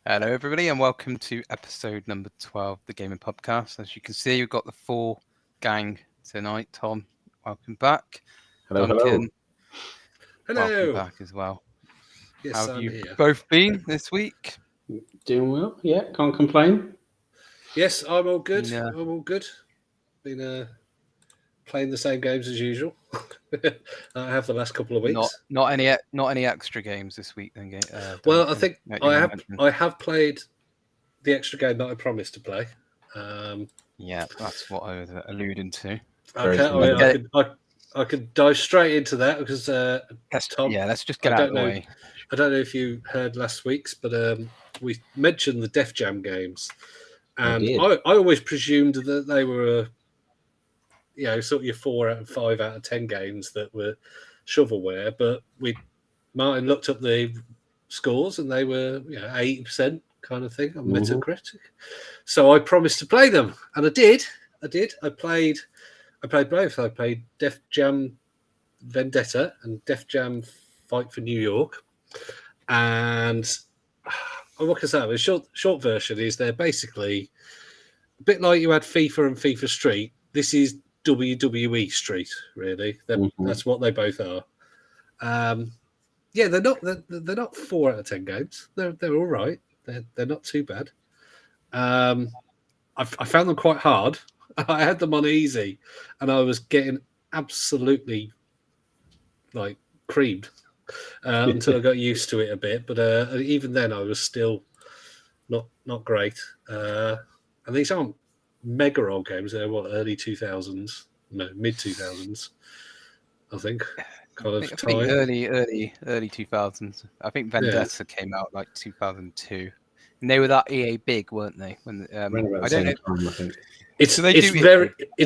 Hello, everybody, and welcome to episode number 12 of the Gaming Pubcast. As you can see, we've got the full gang tonight. Tom, welcome back. Hello, Duncan, Hello. welcome back as well. Yes, How have I'm you here. both been this week? Doing well, yeah, can't complain. Yes, I'm all good. Yeah. I'm all good. Been playing the same games as usual. I have the last couple of weeks. Not any extra games this week then. Well, Duncan, I think that you mentioned. I have played the extra game that I promised to play. Yeah, that's what I was alluding to. Okay, I could dive straight into that because Tom, let's just get out of the way. I don't know if you heard last week's, but we mentioned the Def Jam games, and I always presumed that they were, sort of your 4 out of 5 out of 10 games that were shovelware. But Martin looked up the scores, and they were 80% kind of thing on Metacritic. So I promised to play them, and I did. I played both. I played Def Jam Vendetta and Def Jam Fight for New York. And what can I say? The short version is they're basically a bit like you had FIFA and FIFA Street. This is WWE Street, really. That's what they both are. They're not 4 out of 10 games. They're all right. They're not too bad. I found them quite hard. I had them on easy, and I was getting absolutely creamed until I got used to it a bit. But even then, I was still not great. And these aren't mega old games. They're early 2000s, no, mid 2000s, I think. I think early 2000s. I think Vendetta came out like 2002. And they were that EA big, weren't they? When I don't know. Time, I think. It's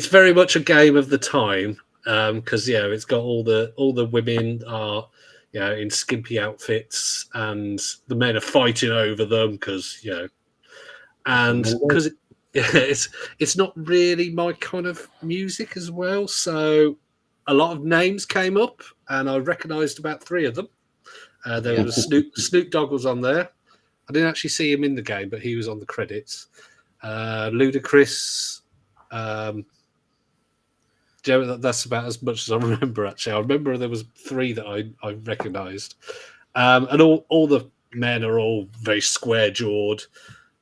very much a game of the time because it's got all the women are in skimpy outfits, and the men are fighting over them because it's not really my kind of music as well. So a lot of names came up, and I recognised about 3 of them. There was Snoop Dogg was on there. I didn't actually see him in the game, but he was on the credits. Ludacris. That's about as much as I remember, actually. I remember there was 3 that I recognised. And all the men are all very square-jawed,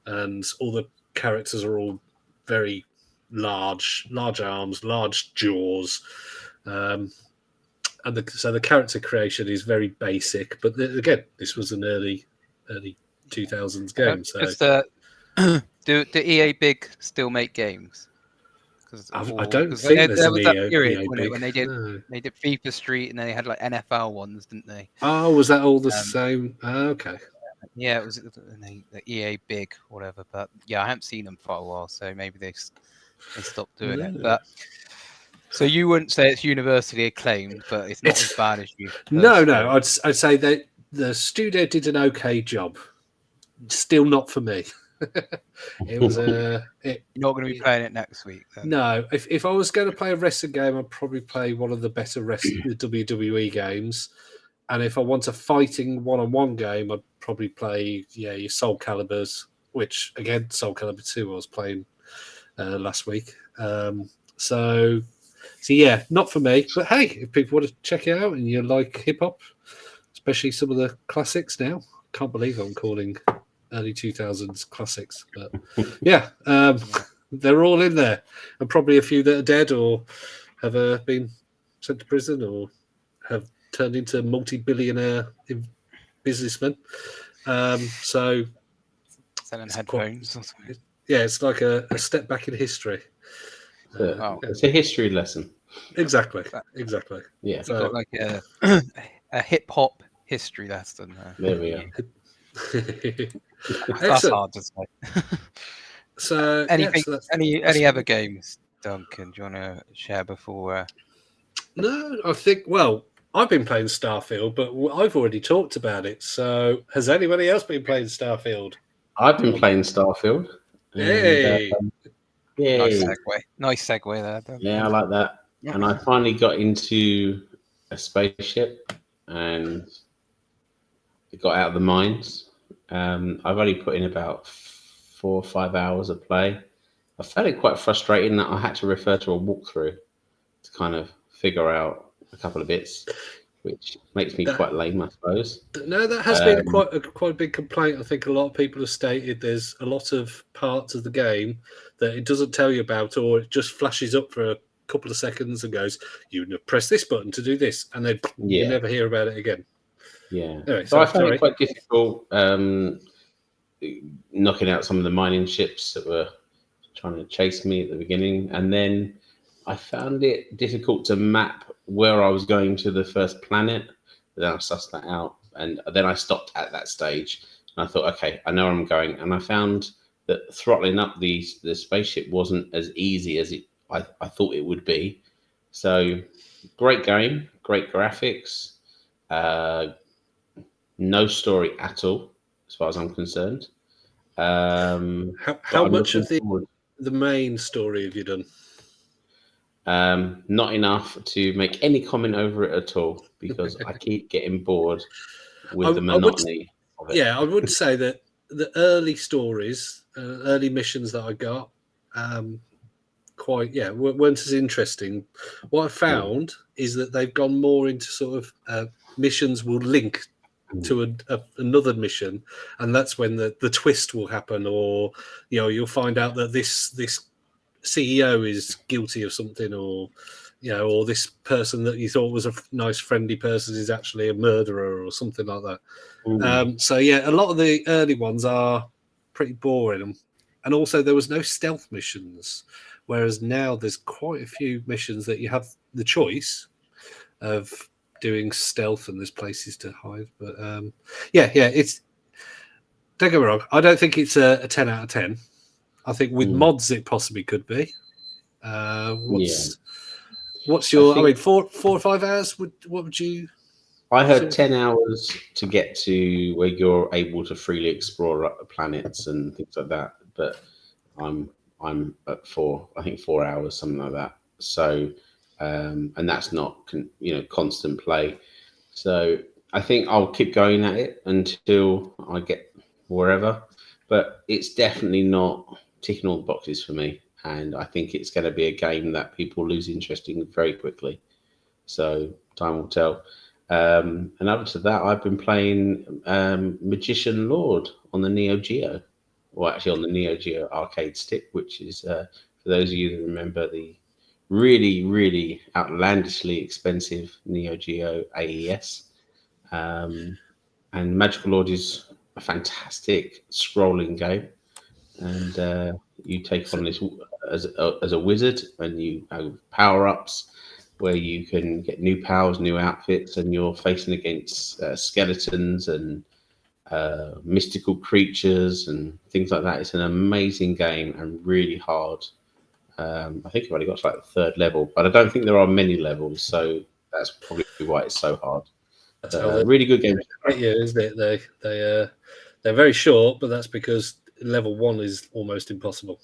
and all the characters are all very large arms, large jaws. So the character creation is very basic. But again, this was an early 2000s game. Do EA Big still make games? I don't think there was that period when they did FIFA Street, and then they had like NFL ones, didn't they? Oh, was that all the same? Okay. Yeah, it was the EA Big, whatever. But yeah, I haven't seen them for a while, so maybe they stopped doing it. But so you wouldn't say it's universally acclaimed, but it's not as bad as you. No. I'd say that the studio did an okay job. Still not for me. It was You're not going to be playing it next week, then? No. If I was going to play a wrestling game, I'd probably play one of the better WWE games. And if I want a fighting one-on-one game, I'd probably play your Soul Caliburs, which again, Soul Calibur 2 I was playing last week. So yeah, not for me. But hey, if people want to check it out and you like hip hop, especially some of the classics now, can't believe I'm calling early 2000s classics, but yeah, they're all in there, and probably a few that are dead or have been sent to prison or have turned into multi-billionaire businessmen. So selling headphones. It's like a step back in history. It's a history lesson. Exactly. Yeah, so, got like a hip hop history lesson. There we are. That's hard to say. So any other games, Duncan? Do you want to share before? No, I think. Well, I've been playing Starfield, but I've already talked about it. So has anybody else been playing Starfield? I've been playing Starfield. Hey, Nice segue there. Duncan. Yeah, I like that. Yeah. And I finally got into a spaceship and it got out of the mines. I've only put in about 4 or 5 hours of play. I found it quite frustrating that I had to refer to a walkthrough to kind of figure out a couple of bits, which makes me quite lame, I suppose. No, that has been quite a big complaint. I think a lot of people have stated there's a lot of parts of the game that it doesn't tell you about, or it just flashes up for a couple of seconds and goes, "You press this button to do this," and then you never hear about it again. Yeah. Anyway, so I found it quite difficult knocking out some of the mining ships that were trying to chase me at the beginning, and then I found it difficult to map where I was going to the first planet. But then I sussed that out, and then I stopped at that stage, and I thought, okay, I know where I'm going, and I found that throttling up the spaceship wasn't as easy as I thought it would be. So, great game, great graphics, no story at all, as far as I'm concerned. How much of the main story have you done? Not enough to make any comment over it at all, because I keep getting bored with the monotony of it. Yeah, I would say that the early stories, early missions that I got, weren't as interesting. What I found is that they've gone more into sort of missions will link to another mission, and that's when the twist will happen, or you'll find out that this CEO is guilty of something, or or this person that you thought was a nice friendly person is actually a murderer or something like that. So yeah, a lot of the early ones are pretty boring, and also there was no stealth missions, whereas now there's quite a few missions that you have the choice of doing stealth and there's places to hide. But it's, don't get me wrong, I don't think it's a 10 out of 10. I think with mods it possibly could be. What's your? I mean, 4 or 5 hours. What would you? I heard 10 hours to get to where you're able to freely explore planets and things like that. But I'm at 4. I think 4 hours, something like that. So, and that's not constant play. So I think I'll keep going at it until I get wherever. But it's definitely not ticking all the boxes for me, and I think it's going to be a game that people lose interest in very quickly. So time will tell. And up to that, I've been playing Magician Lord on the Neo Geo, or actually on the Neo Geo arcade stick, which is for those of you that remember the really, really outlandishly expensive Neo Geo AES. And Magical Lord is a fantastic scrolling game. And you take on this as a wizard, and you have power-ups where you can get new powers, new outfits, and you're facing against skeletons and mystical creatures and things like that. It's an amazing game and really hard. I think I've only got to like the 3rd level, but I don't think there are many levels, so that's probably why it's so hard. Really good game. Yeah, isn't it? They're very short, but that's because level 1 is almost impossible.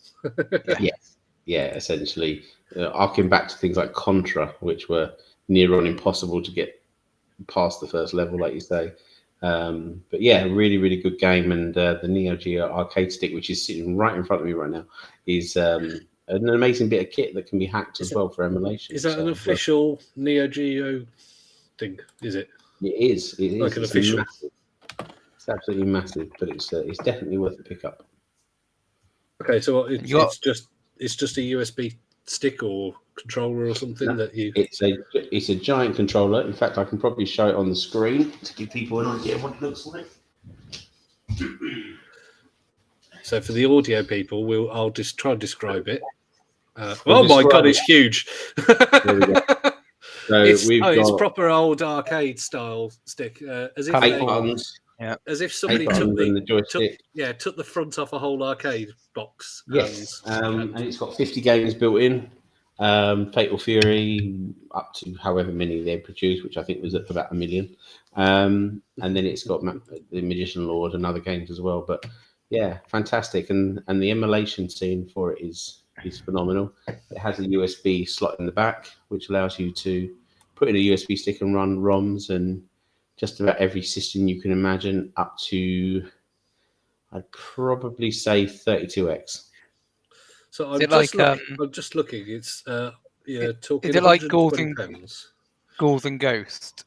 Yeah, essentially, arcing back to things like Contra, which were near on impossible to get past the first level, like you say. But yeah, really, really good game. And the Neo Geo arcade stick, which is sitting right in front of me right now, is an amazing bit of kit that can be hacked as well for emulation. Is that an official Neo Geo thing? Is it? It is. It is like an official. Massive. It's absolutely massive, but it's definitely worth a pick up. Okay, so it's just a USB stick or controller or something that you. It's a giant controller. In fact, I can probably show it on the screen to give people an idea of what it looks like. So for the audio people, I'll just try and describe it. My God, it's huge. There we go. So it's proper old arcade style stick, as if buttons. Yeah. As if somebody took the front off a whole arcade box. Yes, and it's got 50 games built in. Fatal Fury, up to however many they produce, which I think was at about 1 million. And then it's got the Magician Lord and other games as well. But yeah, fantastic. And the emulation scene for it is phenomenal. It has a USB slot in the back, which allows you to put in a USB stick and run ROMs and just about every system you can imagine, up to I'd probably say 32x. So Is I'm it just like looking. I'm just looking. It's you're is talking it like 120 pounds. Ghouls and Ghost,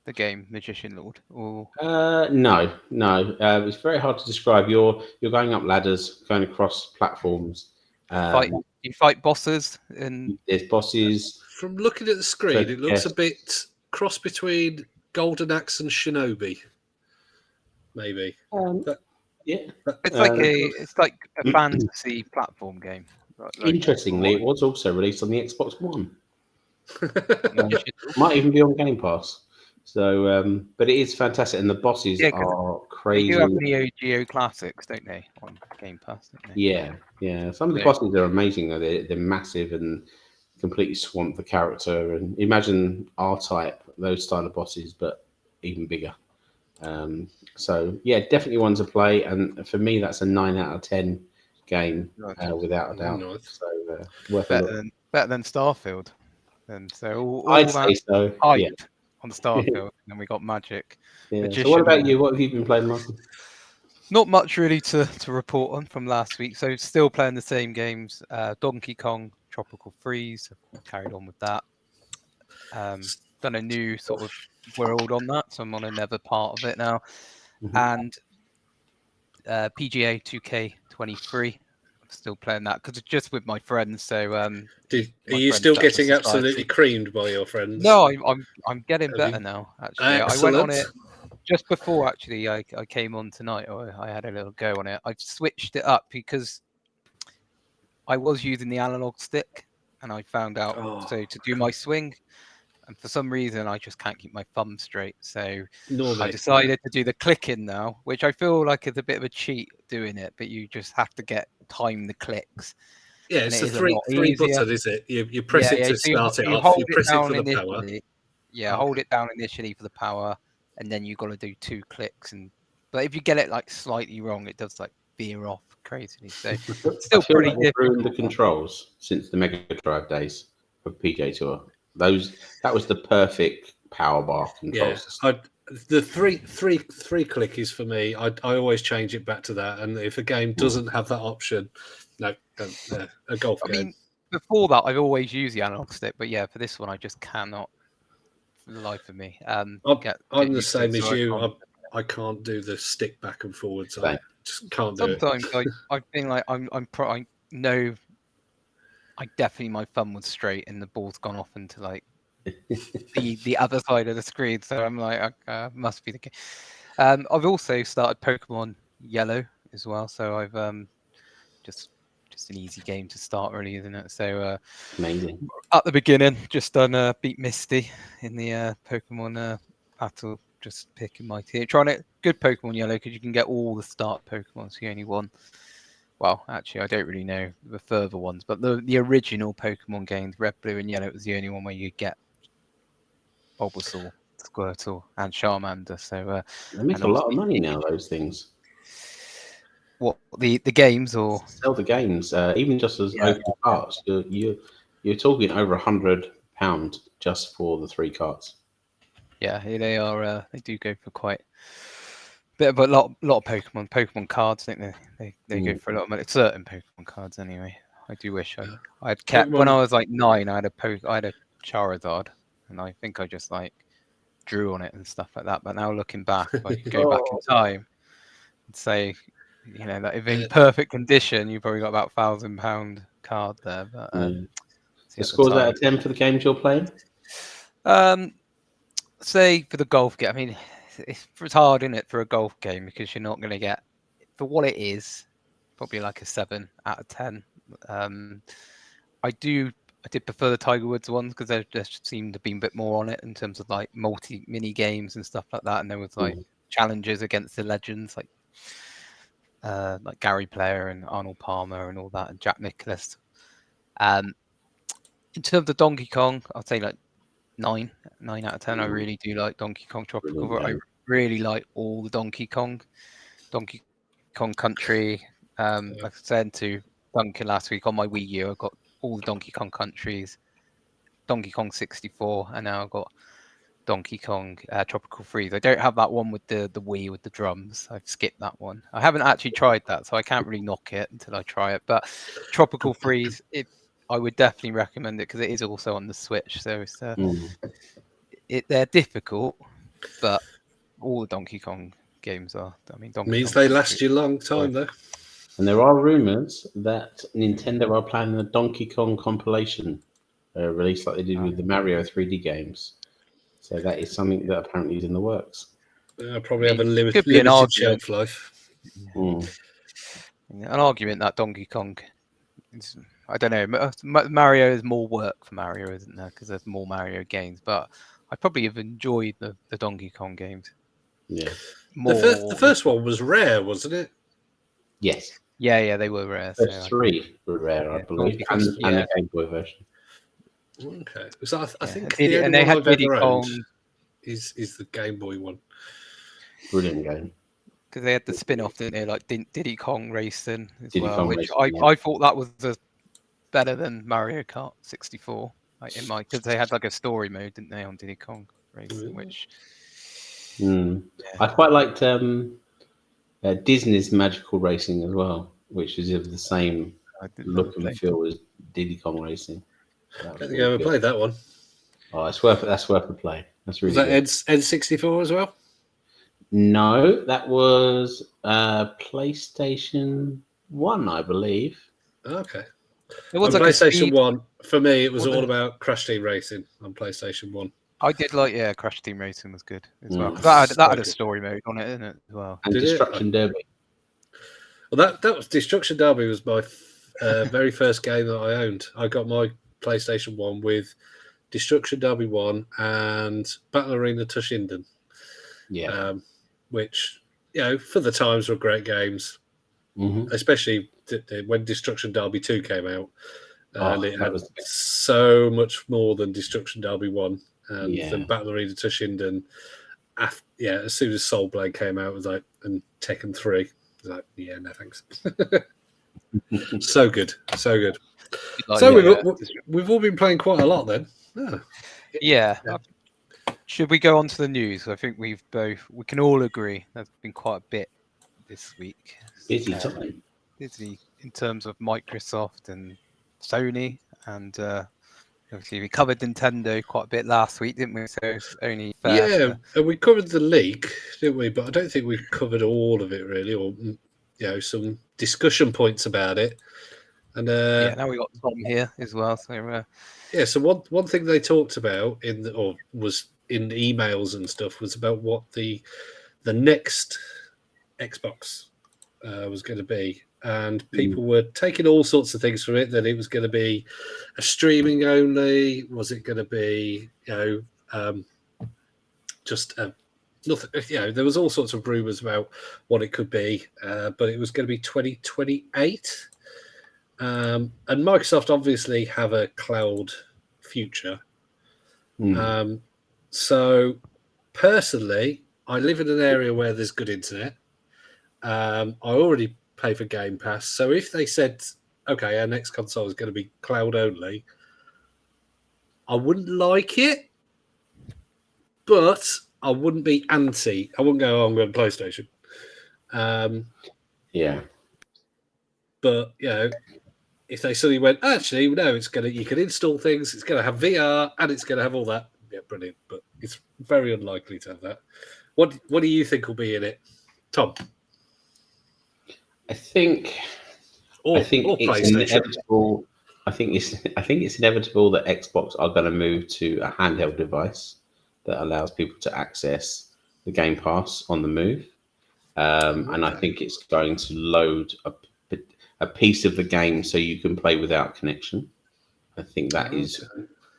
the game Magician Lord? Or No. It's very hard to describe. You're going up ladders, going across platforms. you fight bosses and There's bosses. From looking at the screen, it looks a chests. bit cross between Golden Axe and Shinobi. Maybe. That, Yeah. it's like a fantasy platform game. Interestingly, it was also released on the Xbox One. Magician Lord. Might even be on Game Pass. So, but it is fantastic, and the bosses Yeah, 'cause are they crazy. do have Neo Geo classics, don't they, on Game Pass? Don't they? Yeah. Some of the Yeah. bosses are amazing. Though they're massive and completely swamp the character. And imagine R-Type, those style of bosses, but even bigger. So yeah, definitely one to play. And for me, that's a 9 out of 10 game, without a doubt. nice. So worth a look. Better than Starfield. And so all I'd that say so. hype Yeah. on Starfield, and then we got Magic. Yeah. So Magician what about Lord. you? What have you been playing, Martin? Not much really to report on from last week. So still playing the same games. Donkey Kong, Tropical Freeze. I've carried on with that. Done a new sort of world on that, so I'm on another part of it now. Mm-hmm. And PGA 2K23. I'm still playing that because it's just with my friends. So Are my you friends still set up a getting society. absolutely creamed by your friends? No, I'm getting Have better you? now. Actually, I went on it just before. Actually, I came on tonight. I had a little go on it. I've switched it up because I was using the analog stick, and I found out so to do my swing, and for some reason I just can't keep my thumb straight. So I decided to do the clicking now, which I feel like is a bit of a cheat doing it, but you just have to time the clicks. Yeah, And it's it a is a lot three easier. button, is it? You press it to So start it you off. You hold it press it down for the power. initially. Yeah, hold it down initially for the power, and then you've got to do 2 clicks. But if you get it like slightly wrong, it does like veer off crazily. So still I feel pretty like they've ruined the difficult. controls since the Mega Drive days of PJ Tour. That was the perfect power bar control system. The three click is for me. I always change it back to that. And if a game doesn't have that option, no, don't. A golf game. I mean, before that, I've always used the analog stick, but yeah, for this one, I just cannot, for the life of me. I'm the same as you. I can't do the stick back and forwards. I just can't do it. Sometimes I think like I know I definitely my thumb was straight and the ball's gone off into like the other side of the screen. So I'm like, must be the case. I've also started Pokemon Yellow as well. So I've just an easy game to start, really, isn't it? So amazing. At the beginning, just done beat Misty in the Pokemon battle. Just picking my team, trying it. Good Pokemon Yellow because you can get all the start Pokemon. So you only one. Well, actually, I don't really know the further ones, but the original Pokemon games, Red, Blue, and Yellow, was the only one where you get Bulbasaur, Squirtle, and Charmander. So they make a lot of money now. Those things. What the games or sell the games, even just as open carts. You're talking over £100 just for the 3 carts. Yeah, they are. They do go for quite a bit of a lot of Pokemon cards. I think they go for a lot of money. Certain Pokemon cards, anyway. I do wish I'd kept when I was like 9. I had a Charizard, and I think I just like drew on it and stuff like that. But now looking back, if I could go back in time and say, that if in perfect condition, you probably got about £1,000 card there. But the scores out of 10 for the games you're playing? Say for the golf game. I mean, it's hard, isn't it, for a golf game because you're not going to get for what it is. Probably like a 7 out of 10. I did prefer the Tiger Woods ones because there just seemed to be a bit more on it in terms of like mini games and stuff like that, and there was like challenges against the legends like Gary Player and Arnold Palmer and all that, and Jack Nicklaus. In terms of Donkey Kong, I'd say like 9 out of 10. I really do like Donkey Kong Tropical. I really like all the Donkey Kong Country. Like I said to Duncan last week on my Wii U, I've got all the Donkey Kong countries, Donkey Kong 64, and now I've got Donkey Kong Tropical Freeze. I don't have that one with the Wii with the drums. I've skipped that one. I haven't actually tried that, so I can't really knock it until I try it. But Tropical Freeze, I would definitely recommend it because it is also on the Switch. So it's they're difficult, but all the Donkey Kong games are. I mean, Donkey means Kong they last you a long time, though. And there are rumors that Nintendo are planning a Donkey Kong compilation release like they did with the Mario 3D games. So that is something that apparently is in the works. Probably have a limited shelf life. An argument that Donkey Kong is, I don't know, Mario is more work for Mario, isn't there? Because there's more Mario games. But I probably have enjoyed the Donkey Kong games. Yeah. The first one was rare, wasn't it? Yes. Yeah, they were rare. First three were rare, I believe, and the Game Boy version. Okay, so I think the only one I've ever owned is the Game Boy one. Brilliant game. Because they had the spin-off, didn't they? Like Diddy Kong Racing as well, Kong which Racing, I thought that was better than Mario Kart 64. Because they had like a story mode, didn't they, on Diddy Kong Racing? Which I quite liked Disney's Magical Racing as well, which is of the same look and feel as Diddy Kong Racing. I don't think I ever played that one. Oh, that's worth a play. That's really good. Was that N64 as well? No, that was PlayStation 1, I believe. Okay. It was on like PlayStation 1. For me, it was all about Crash Team Racing on PlayStation 1. I did like, Crash Team Racing was good as well. That had a story mode on it, didn't it, as well? And Destruction Derby. Well, that was Destruction Derby was my very first game that I owned. I got my PlayStation 1 with Destruction Derby 1 and Battle Arena Toshinden. Yeah. Which, for the times were great games. Mm-hmm. Especially when Destruction Derby 2 came out. And it had so much more than Destruction Derby 1 and then Battle Arena Toshinden. As soon as Soul Blade came out, it was like, and Tekken 3. It was like, no thanks. So good. Like, so we've all been playing quite a lot then. Yeah. Should we go on to the news? I think we can all agree there's been quite a bit this week. Busy time. Busy in terms of Microsoft and Sony, and obviously we covered Nintendo quite a bit last week, didn't we? So it's only fair. And we covered the leak, didn't we? But I don't think we covered all of it really, or some discussion points about it. And now we got Tom here as well. So so one thing they talked about was in emails and stuff was about what the next Xbox was going to be, and people were taking all sorts of things from it. That it was going to be a streaming only. Was it going to be just nothing? There was all sorts of rumors about what it could be, but it was going to be 2028. And Microsoft obviously have a cloud future. So personally, I live in an area where there's good internet. I already pay for Game Pass. So if they said, okay, our next console is going to be cloud only, I wouldn't like it, but I wouldn't be anti. I wouldn't go, I'm going to PlayStation. But, if they suddenly went, actually, no, you can install things, it's going to have VR, and it's going to have all that. Yeah, brilliant. But it's very unlikely to have that. What do you think will be in it, Tom? I think it's inevitable. I think it's inevitable that Xbox are going to move to a handheld device that allows people to access the Game Pass on the move, and I think it's going to load a piece of the game so you can play without connection. I think that is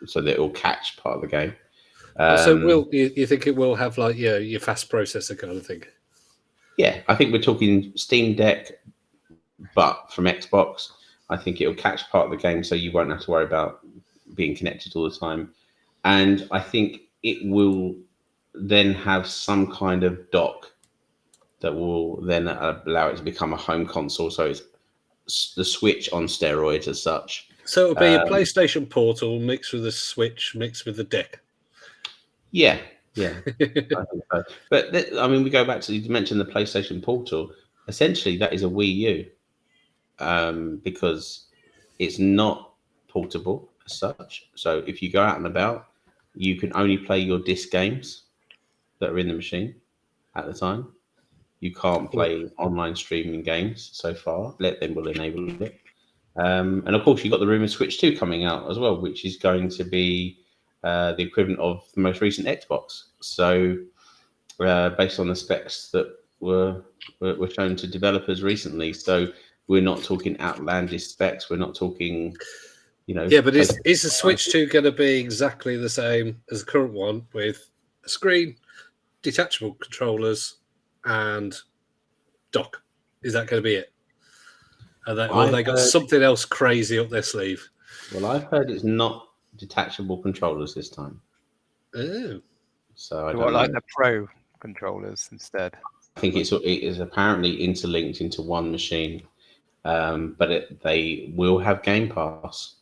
so that it will catch part of the game. So you think it will have like your fast processor kind of thing? Yeah, I think we're talking Steam Deck, but from Xbox. I think it'll catch part of the game so you won't have to worry about being connected all the time. And I think it will then have some kind of dock that will then allow it to become a home console. So it's the Switch on steroids as such. So it'll be a PlayStation Portal mixed with a Switch, mixed with the deck. Yeah, Yeah, I think so. But I mean, we go back to, you mentioned the PlayStation Portal. Essentially, that is a Wii U, because it's not portable as such. So if you go out and about, you can only play your disc games that are in the machine at the time. You can't play online streaming games so far. Let them will enable it. And of course, you've got the rumored Switch 2 coming out as well, which is going to be the equivalent of the most recent Xbox. So, based on the specs that were shown to developers recently, so we're not talking outlandish specs. We're not talking, Yeah, but is the Switch 2 going to be exactly the same as the current one with a screen, detachable controllers, and dock? Is that going to be it? Or they got something else crazy up their sleeve? Well, I've heard it's not detachable controllers this time. Oh. So I don't like the Pro controllers instead. I think it is apparently interlinked into one machine, but they will have Game Pass.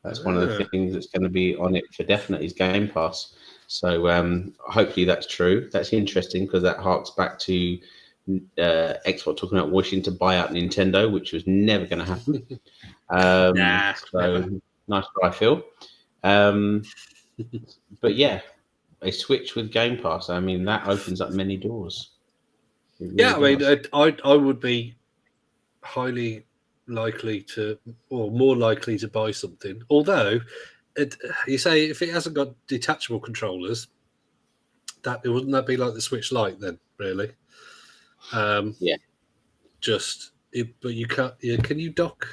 That's one of the things that's going to be on it for definite is Game Pass. So hopefully that's true. That's interesting because that harks back to Xbox talking about wishing to buy out Nintendo, which was never going to happen. Never. Nice try, Phil. But yeah, a Switch with Game Pass. I mean, that opens up many doors. Really does. I would be highly likely to, or more likely to buy something. Although, you say if it hasn't got detachable controllers, wouldn't that be like the Switch Lite then? Really? Yeah. But you can't. Can you dock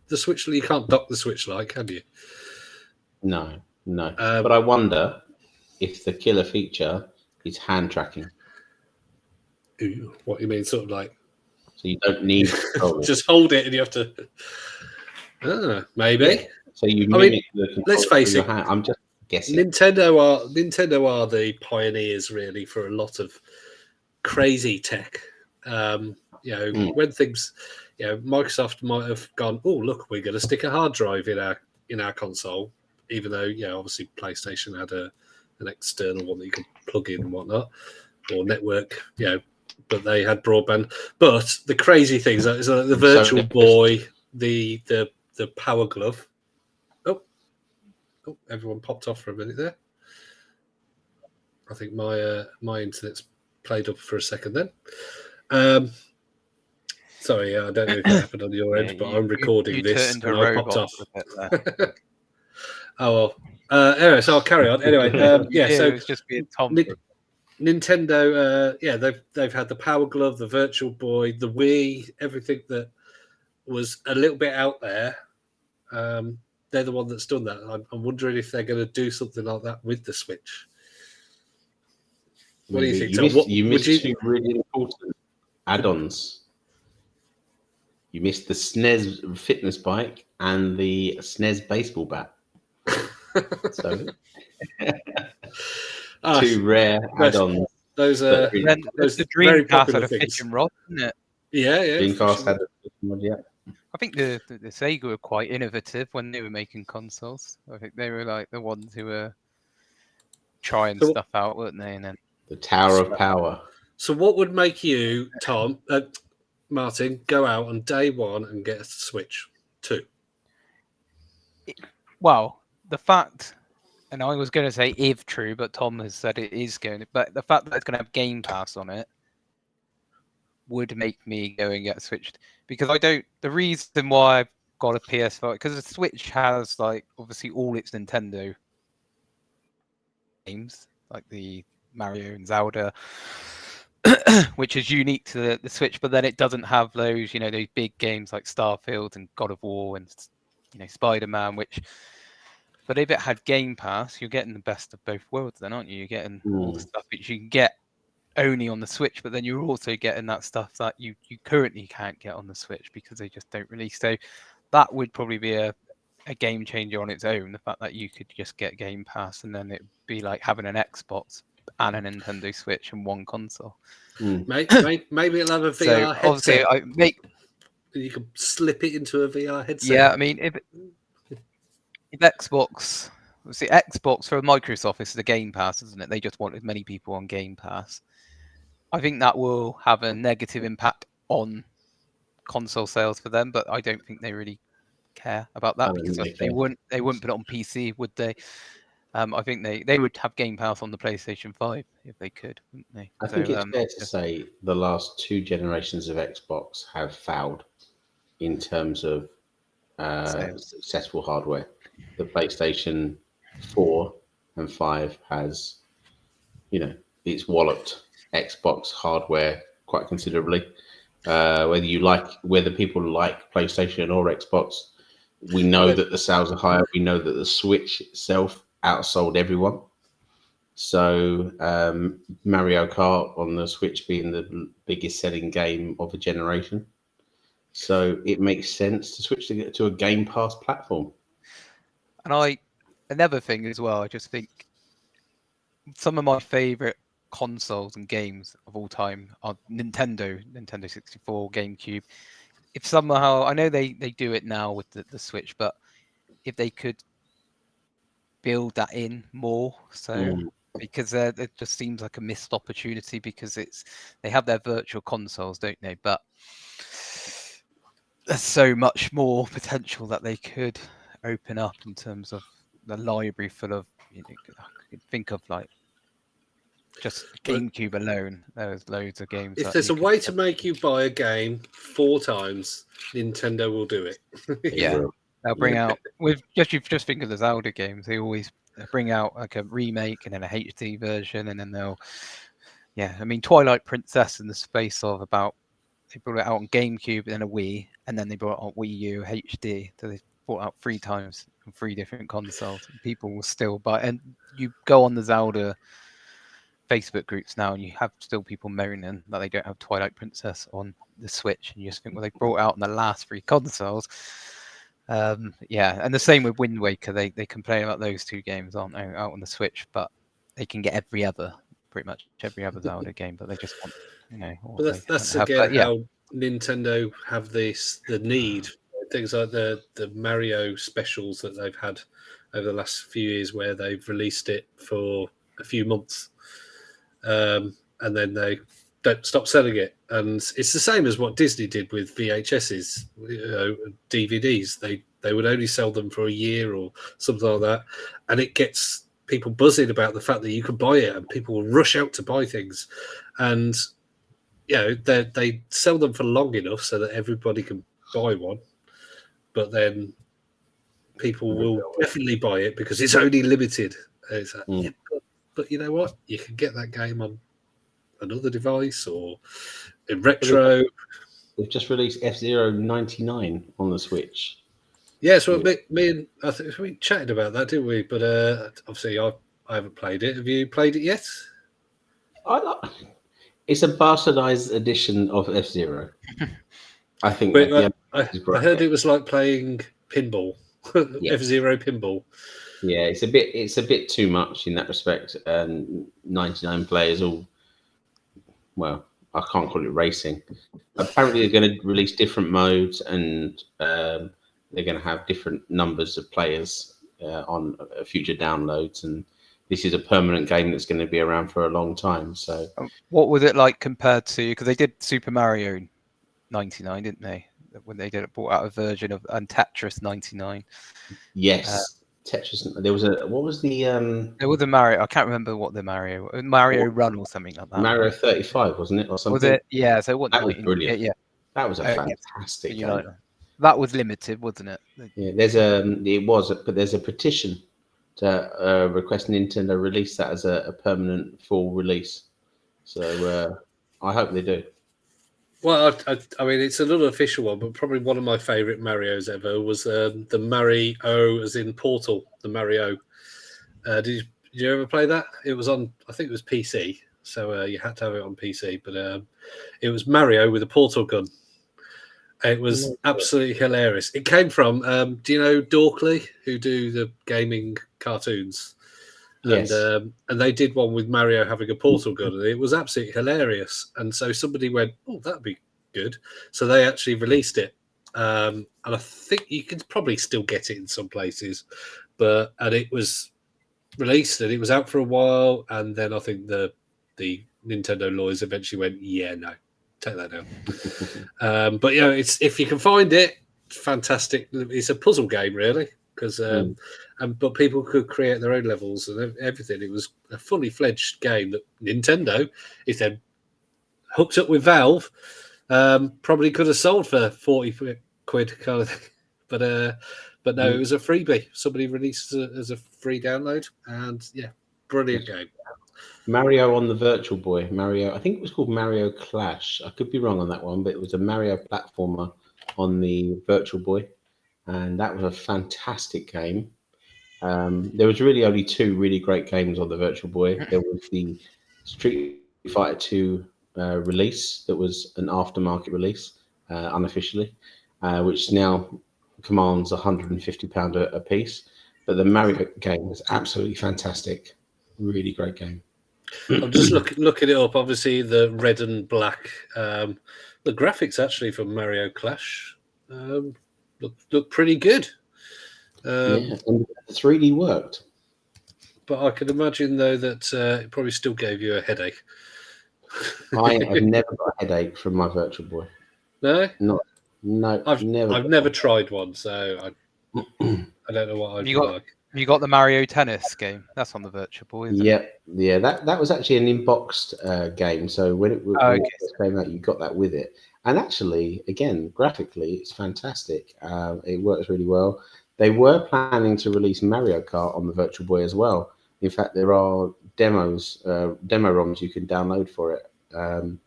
the Switch? You can't dock the Switch Lite, can you? No. But I wonder if the killer feature is hand tracking. Ooh, what do you mean? Sort of like. So you don't need just hold it and you have to. Maybe. Yeah. So you mimic the control. Let's face it. I'm just guessing. Nintendo are the pioneers really for a lot of crazy tech. When things, Microsoft might have gone, oh look, we're going to stick a hard drive in our console, even though obviously PlayStation had an external one that you could plug in and whatnot, or network, but they had broadband. But the crazy things is like the Virtual Boy, the Power Glove. Oh, everyone popped off for a minute there. I think my internet's played up for a second then. Sorry, I don't know if that happened on your end, but I'm recording this and I popped off. Oh well. Anyway, so I'll carry on. Anyway, so it's just being Tom. Nintendo, they've had the Power Glove, the Virtual Boy, the Wii, everything that was a little bit out there. They're the one that's done that. I'm wondering if they're going to do something like that with the Switch. What do you think, Tom? You missed two really important add-ons. You missed the SNES fitness bike and the SNES baseball bat. So, two rare add-ons. Those are the Dreamcast had a fishing rod, didn't it? Yeah. Dreamcast had a fishing rod, yeah. I think the Sega were quite innovative when they were making consoles. I think they were like the ones who were trying stuff out, weren't they? And then the Tower of Power. So what would make you, Tom, Martin, go out on day one and get a Switch 2? Well, the fact, and I was going to say if true, but Tom has said it is going to, but the fact that it's going to have Game Pass on it would make me go and get a Switch. Because the reason why I've got a PS5, because the Switch has like obviously all its Nintendo games, like the Mario and Zelda, which is unique to the Switch, but then it doesn't have those, those big games like Starfield and God of War and, Spider-Man, but if it had Game Pass, you're getting the best of both worlds then, aren't you? You're getting all the stuff which you can get only on the Switch, but then you're also getting that stuff that you currently can't get on the Switch because they just don't release. So that would probably be a game changer on its own, the fact that you could just get Game Pass and then it'd be like having an Xbox and a Nintendo Switch in one console. Maybe it'll have a VR headset. Obviously, you can slip it into a VR headset. Yeah, I mean, if Xbox, See, Xbox for Microsoft is the Game Pass, isn't it? They just want as many people on Game Pass. I think that will have a negative impact on console sales for them, but I don't think they really care about that because they wouldn't put it on PC, would they? I think they would have Game Pass on the PlayStation 5 if they could, wouldn't they? I think it's fair to say the last 2 generations of Xbox have failed in terms of successful hardware. The PlayStation 4 and 5 has, it's walloped Xbox hardware quite considerably. Whether people like PlayStation or Xbox, we know that the sales are higher. We know that the Switch itself outsold everyone. So Mario Kart on the Switch being the biggest selling game of a generation. So it makes sense to switch to a Game Pass platform. And another thing as well, I just think some of my favorite consoles and games of all time are Nintendo 64, GameCube. If somehow, I know they do it now with the Switch, but if they could build that in more, because it just seems like a missed opportunity because they have their virtual consoles, don't they? But there's so much more potential that they could open up in terms of the library full of, I could think of like just GameCube alone. There's loads of games. If there's a way to make you buy a game 4 times, Nintendo will do it. Yeah, they'll bring out just think of the Zelda games. They always bring out like a remake and then a HD version, and then I mean Twilight Princess in the space of they brought it out on GameCube and then a Wii, and then they brought it on Wii U HD. So they brought out 3 times on 3 different consoles. And people will still buy. And you go on the Zelda Facebook groups now, and you have still people moaning that they don't have Twilight Princess on the Switch, and you just think, well, they brought out on the last 3 consoles. And the same with Wind Waker. They complain about those 2 games aren't out on the Switch, but they can get pretty much every other Zelda game, but they just want, But that's again how Nintendo have the need. Things like the Mario specials that they've had over the last few years, where they've released it for a few months, and then they don't stop selling it. And it's the same as what Disney did with VHSs, DVDs. They would only sell them for a year or something like that, and it gets people buzzing about the fact that you can buy it, and people will rush out to buy things, and they sell them for long enough so that everybody can buy one, but then people will definitely buy it because it's only limited. It's like, but you know what? You can get that game on another device or in retro. They've just released F-Zero 99 on the Switch. Yeah, so me and I think we chatted about that, didn't we? But obviously, I haven't played it. Have you played it yet? It's a bastardized edition of F-Zero. I think. I heard it was like playing pinball, F-Zero pinball. Yeah, it's a bit too much in that respect. 99 players all. Well, I can't call it racing. Apparently, they're going to release different modes, and they're going to have different numbers of players on future downloads, and this is a permanent game that's going to be around for a long time. So, what was it like compared to? Because they did Super Mario 99, didn't they? When they brought out a version of Tetris 99. Yes, Tetris. There was what was the? There was a Mario. I can't remember what the Mario Run or something like that. Mario 35, wasn't it, or something? Was it? Yeah. So what? That was brilliant. Yeah, that was a fantastic game. That was limited, wasn't it? Yeah, but there's a petition to request Nintendo release that as a permanent full release. So I hope they do. Well, I mean, it's an unofficial one, but probably one of my favourite Marios ever was the Mario, as in Portal, the Mario. Did you ever play that? It was on, I think it was PC, so you had to have it on PC, but it was Mario with a portal gun. It was absolutely hilarious. It came from, do you know Dorkley, who do the gaming cartoons? Yes. And they did one with Mario having a portal gun, and it was absolutely hilarious. And so somebody went, "Oh, that'd be good." So they actually released it, and I think you could probably still get it in some places. And it was released, and it was out for a while, and then I think the Nintendo lawyers eventually went, yeah, no, take that down. But it's if you can find it, fantastic. It's a puzzle game, really, because but people could create their own levels and everything. It was a fully fledged game that Nintendo, if they'd hooked up with Valve, probably could have sold for 40 quid kind of thing. But no, it was a freebie. Somebody released it as a free download, and brilliant game. Mario on the Virtual Boy. Mario, I think it was called Mario Clash. I could be wrong on that one, but it was a Mario platformer on the Virtual Boy, and that was a fantastic game. There was really only 2 really great games on the Virtual Boy. There was the Street Fighter 2 release that was an aftermarket release, unofficially, which now commands £150 a piece. But the Mario game was absolutely fantastic. Really great game. I'm just looking it up. Obviously, the red and black. The graphics actually from Mario Clash look pretty good. And the 3D worked. But I can imagine, though, that it probably still gave you a headache. I've never got a headache from my Virtual Boy. No? No, I've never tried one, so I don't know what I'd like. You got the Mario Tennis game. That's on the Virtual Boy, isn't it? Yeah. That was actually an inboxed game. So when it came out, you got that with it. And actually, again, graphically, it's fantastic. It works really well. They were planning to release Mario Kart on the Virtual Boy as well. In fact, there are demo ROMs you can download for it. And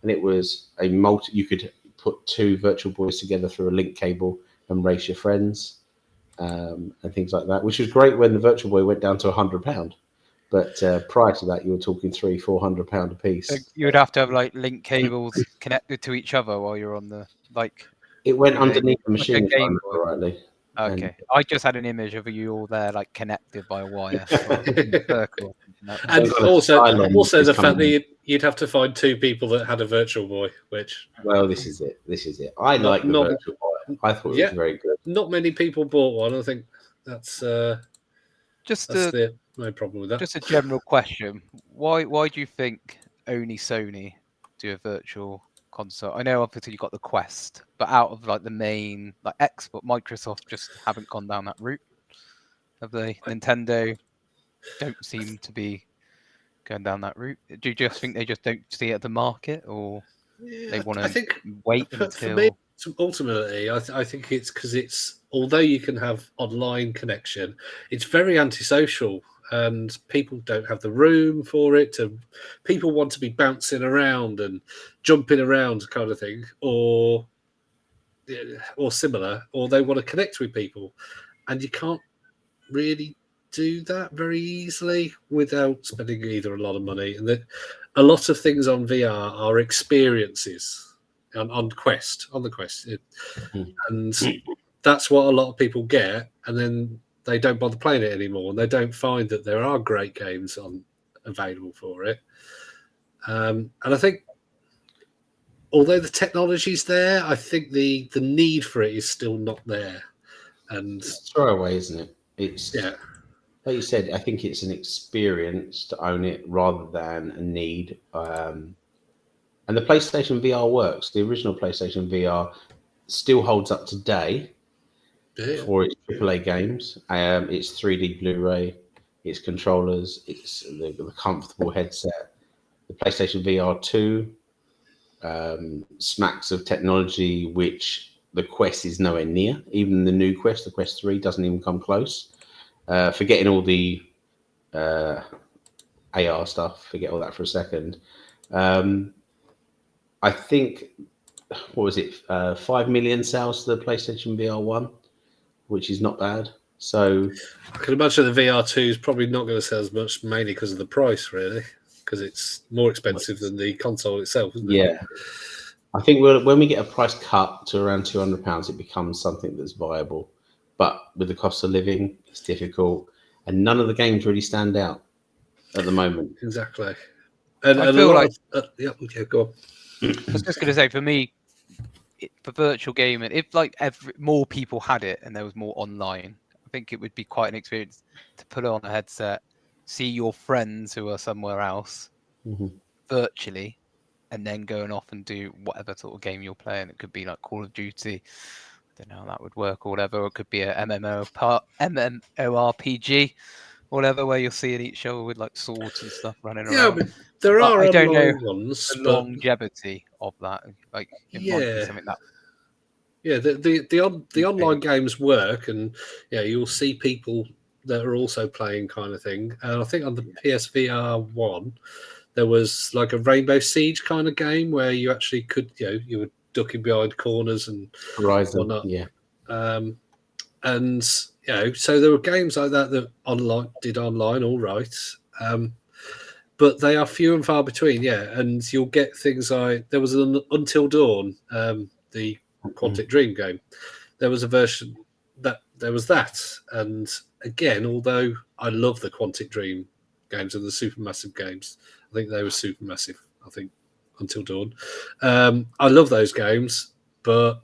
it was you could put 2 Virtual Boys together through a link cable and race your friends. And things like that, which was great when the Virtual Boy went down to £100. But prior to that, you were talking £300-400 a piece. So you would have to have like link cables connected to each other while you're on the It went underneath the machine, if I remember rightly. Okay, I just had an image of you all there, like connected by a wire, in a circle. And also the fact that you'd have to find 2 people that had a Virtual Boy, which this is it. I like the Virtual Boy. I thought it was very good. Not many people bought one. I think that's no problem with that. Just a general question: Why do you think only Sony do a virtual console? I know obviously you got the Quest, but out of like the main Xbox, Microsoft just haven't gone down that route. Have they? Nintendo don't seem to be going down that route. Do you just think they just don't see it at the market, or they want to wait until? For me, ultimately, I think it's because although you can have online connection, it's very antisocial, and people don't have the room for it. People want to be bouncing around and jumping around, kind of thing, or similar, or they want to connect with people, and you can't really do that very easily without spending either a lot of money. And that a lot of things on VR are experiences. On the Quest, and that's what a lot of people get, and then they don't bother playing it anymore, and they don't find that there are great games available for it. And I think, although the technology's there, I think the need for it is still not there. And it's throwaway, isn't it? It's like you said. I think it's an experience to own it rather than a need. And the PlayStation VR works. The original PlayStation VR still holds up today for its AAA games. It's 3D Blu-ray, its controllers, it's the comfortable headset. The PlayStation VR 2 smacks of technology which the Quest is nowhere near. Even the new Quest, the Quest 3, doesn't even come close. Forgetting all the AR stuff, forget all that for a second. I think, 5 million sales to the PlayStation VR 1, which is not bad. So I can imagine the VR 2 is probably not going to sell as much, mainly because of the price, really, because it's more expensive than the console itself, isn't it? Yeah. I think when we get a price cut to around £200, it becomes something that's viable. But with the cost of living, it's difficult. And none of the games really stand out at the moment. Exactly. And I feel like... go on. I was just going to say, for me, for virtual gaming, if more people had it and there was more online, I think it would be quite an experience to put on a headset, see your friends who are somewhere else virtually, and then going off and do whatever sort of game you're playing. It could be like Call of Duty. I don't know how that would work or whatever. Or it could be a MMORPG, whatever, where you're seeing each other with like swords and stuff running around. But there But are I don't know online ones. the But longevity of that. Like it might be something that. Yeah, the online games work, and you'll see people that are also playing kind of thing. And I think on the PSVR 1, there was like a Rainbow Siege kind of game where you actually could, you were ducking behind corners and Horizon, whatnot. yeah. And so there were games like that did online all right. But they are few and far between, and you'll get things like there was an Until Dawn, the Quantic Dream game. There was a version that there was that, and again, although I love the Quantic Dream games and the Supermassive games, I think they were Supermassive. I think Until Dawn. I love those games, but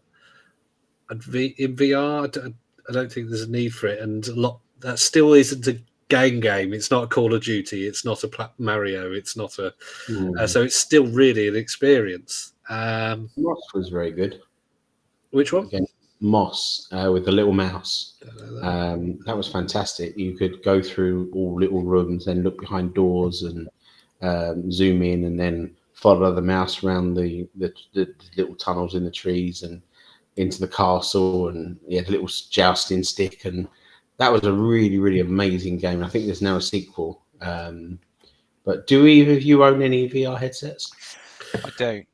in VR, I don't think there's a need for it, and that still isn't a game. It's not a Call of Duty. It's not a Mario. It's not a. So it's still really an experience. Moss was very good. Which one? Again, Moss with the little mouse. That was fantastic. You could go through all little rooms and look behind doors and zoom in, and then follow the mouse around the little tunnels in the trees and into the castle, and the little jousting stick, and that was a really, really amazing game. I think there's now a sequel. But do either of you own any VR headsets? I don't.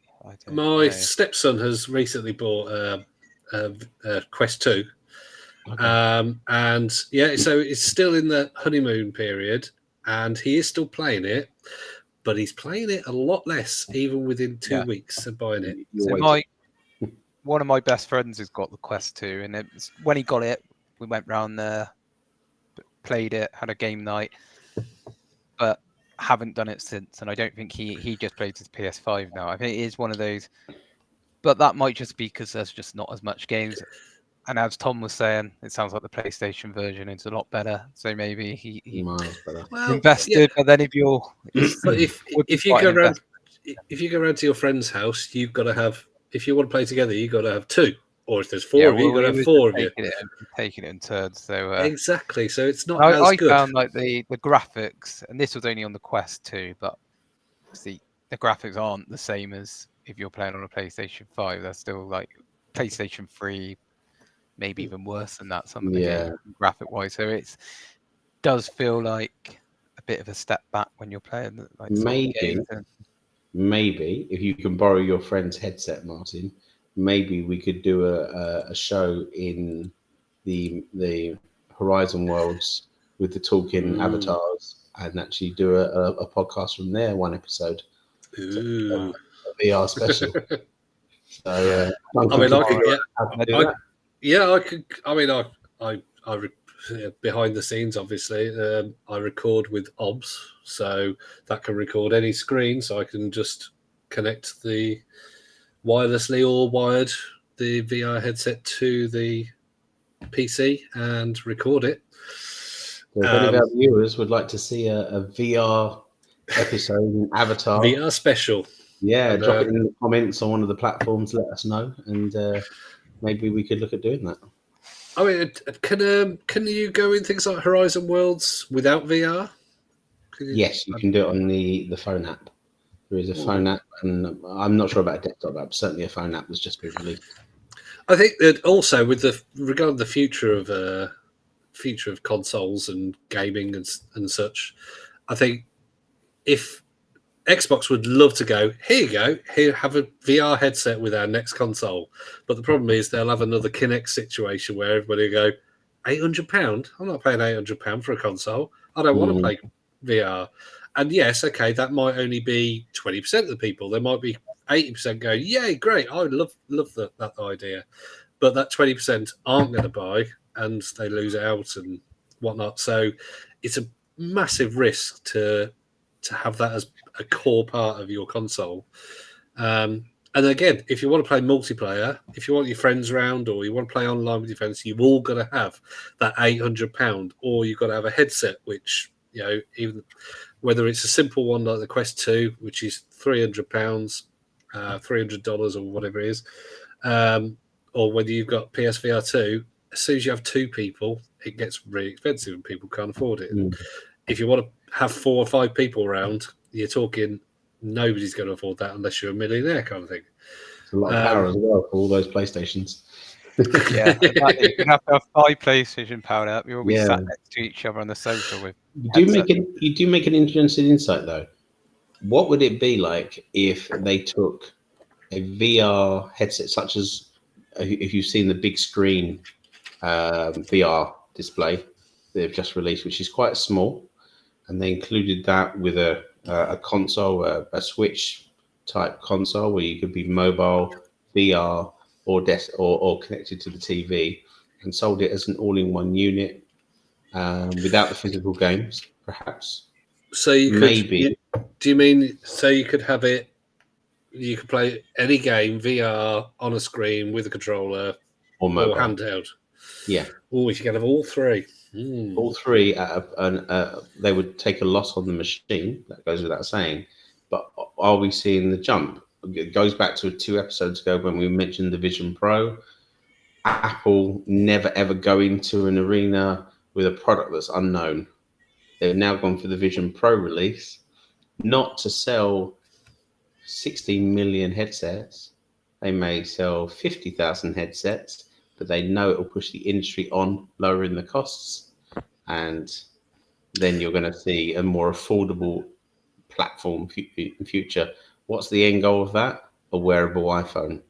My stepson has recently bought a Quest 2. Okay. And so it's still in the honeymoon period, and he is still playing it, but he's playing it a lot less, even within 2 weeks of buying it. So one of my best friends has got the Quest 2, and when he got it, we went round there, played it, had a game night, but haven't done it since. And I don't think he just plays his PS5 now. I think it is one of those, but that might just be because there's just not as much games. And as Tom was saying, it sounds like the PlayStation version is a lot better. So maybe he invested. But then if you go around to your friend's house, you've got to have. If you want to play together, you've got to have 2. Or if there's 4 of you, you've got to have 4 of you. Taking it in turns. So exactly. So it's not I good. found like the graphics, and this was only on the Quest 2, but the graphics aren't the same as if you're playing on a PlayStation 5. They're still like PlayStation 3, maybe even worse than that. Some of the games, graphic-wise. So it does feel like a bit of a step back when you're playing. Like maybe if you can borrow your friend's headset, Martin. Maybe we could do a show in the Horizon worlds with the talking avatars, and actually do a podcast from there, one episode. Ooh. A VR special. So I could. I mean, I behind the scenes, obviously, I record with OBS, so that can record any screen. So I can just connect the wirelessly or wired the VR headset to the PC and record it. So if any of our viewers would like to see a VR episode in Avatar, VR special, drop it in the comments on one of the platforms. Let us know, and maybe we could look at doing that. I mean, can you go in things like Horizon Worlds without VR? Yes, you can do it on the phone app. There is a phone app, and I'm not sure about a desktop app. Certainly, a phone app that's just been released. I think that also with regarding the future of consoles and gaming and such, I think if Xbox would love to go, here, have a VR headset with our next console. But the problem is they'll have another Kinect situation where everybody will go, £800? I'm not paying £800 for a console. I don't want to play VR. And yes, okay, that might only be 20% of the people. There might be 80% going, yay, great, I love that idea. But that 20% aren't going to buy, and they lose out and whatnot. So it's a massive risk to have that as a core part of your console. And again, if you want to play multiplayer, if you want your friends around, or you want to play online with your friends, you've all got to have that £800, or you've got to have a headset which even whether it's a simple one like the Quest 2, which is £300, $300 or whatever it is, or whether you've got PSVR 2, as soon as you have two people, it gets really expensive and people can't afford it. If you want to have 4 or 5 people around, you're talking nobody's going to afford that unless you're a millionaire kind of thing. It's a lot of power as well for all those PlayStations. Yeah, exactly. You have to have 5 PlayStation powered up. You'll all be sat next to each other on the sofa with. You do make an interesting insight though. What would it be like if they took a VR headset, such as if you've seen the big screen VR display they've just released, which is quite small, and they included that with a console, a Switch type console where you could be mobile, VR, or connected to the TV, and sold it as an all-in-one unit without the physical games, perhaps. So you could maybe. Do you mean so you could have it? You could play any game VR on a screen with a controller or handheld. Yeah. Oh, if you can have all 3. All 3, they would take a loss on the machine. That goes without saying. But are we seeing the jump? It goes back to 2 episodes ago when we mentioned the Vision Pro. Apple never ever go into an arena with a product that's unknown. They've now gone for the Vision Pro release, not to sell 16 million headsets. They may sell 50,000 headsets, but they know it will push the industry on, lowering the costs. And then you're going to see a more affordable platform in future. What's the end goal of that? A wearable iPhone.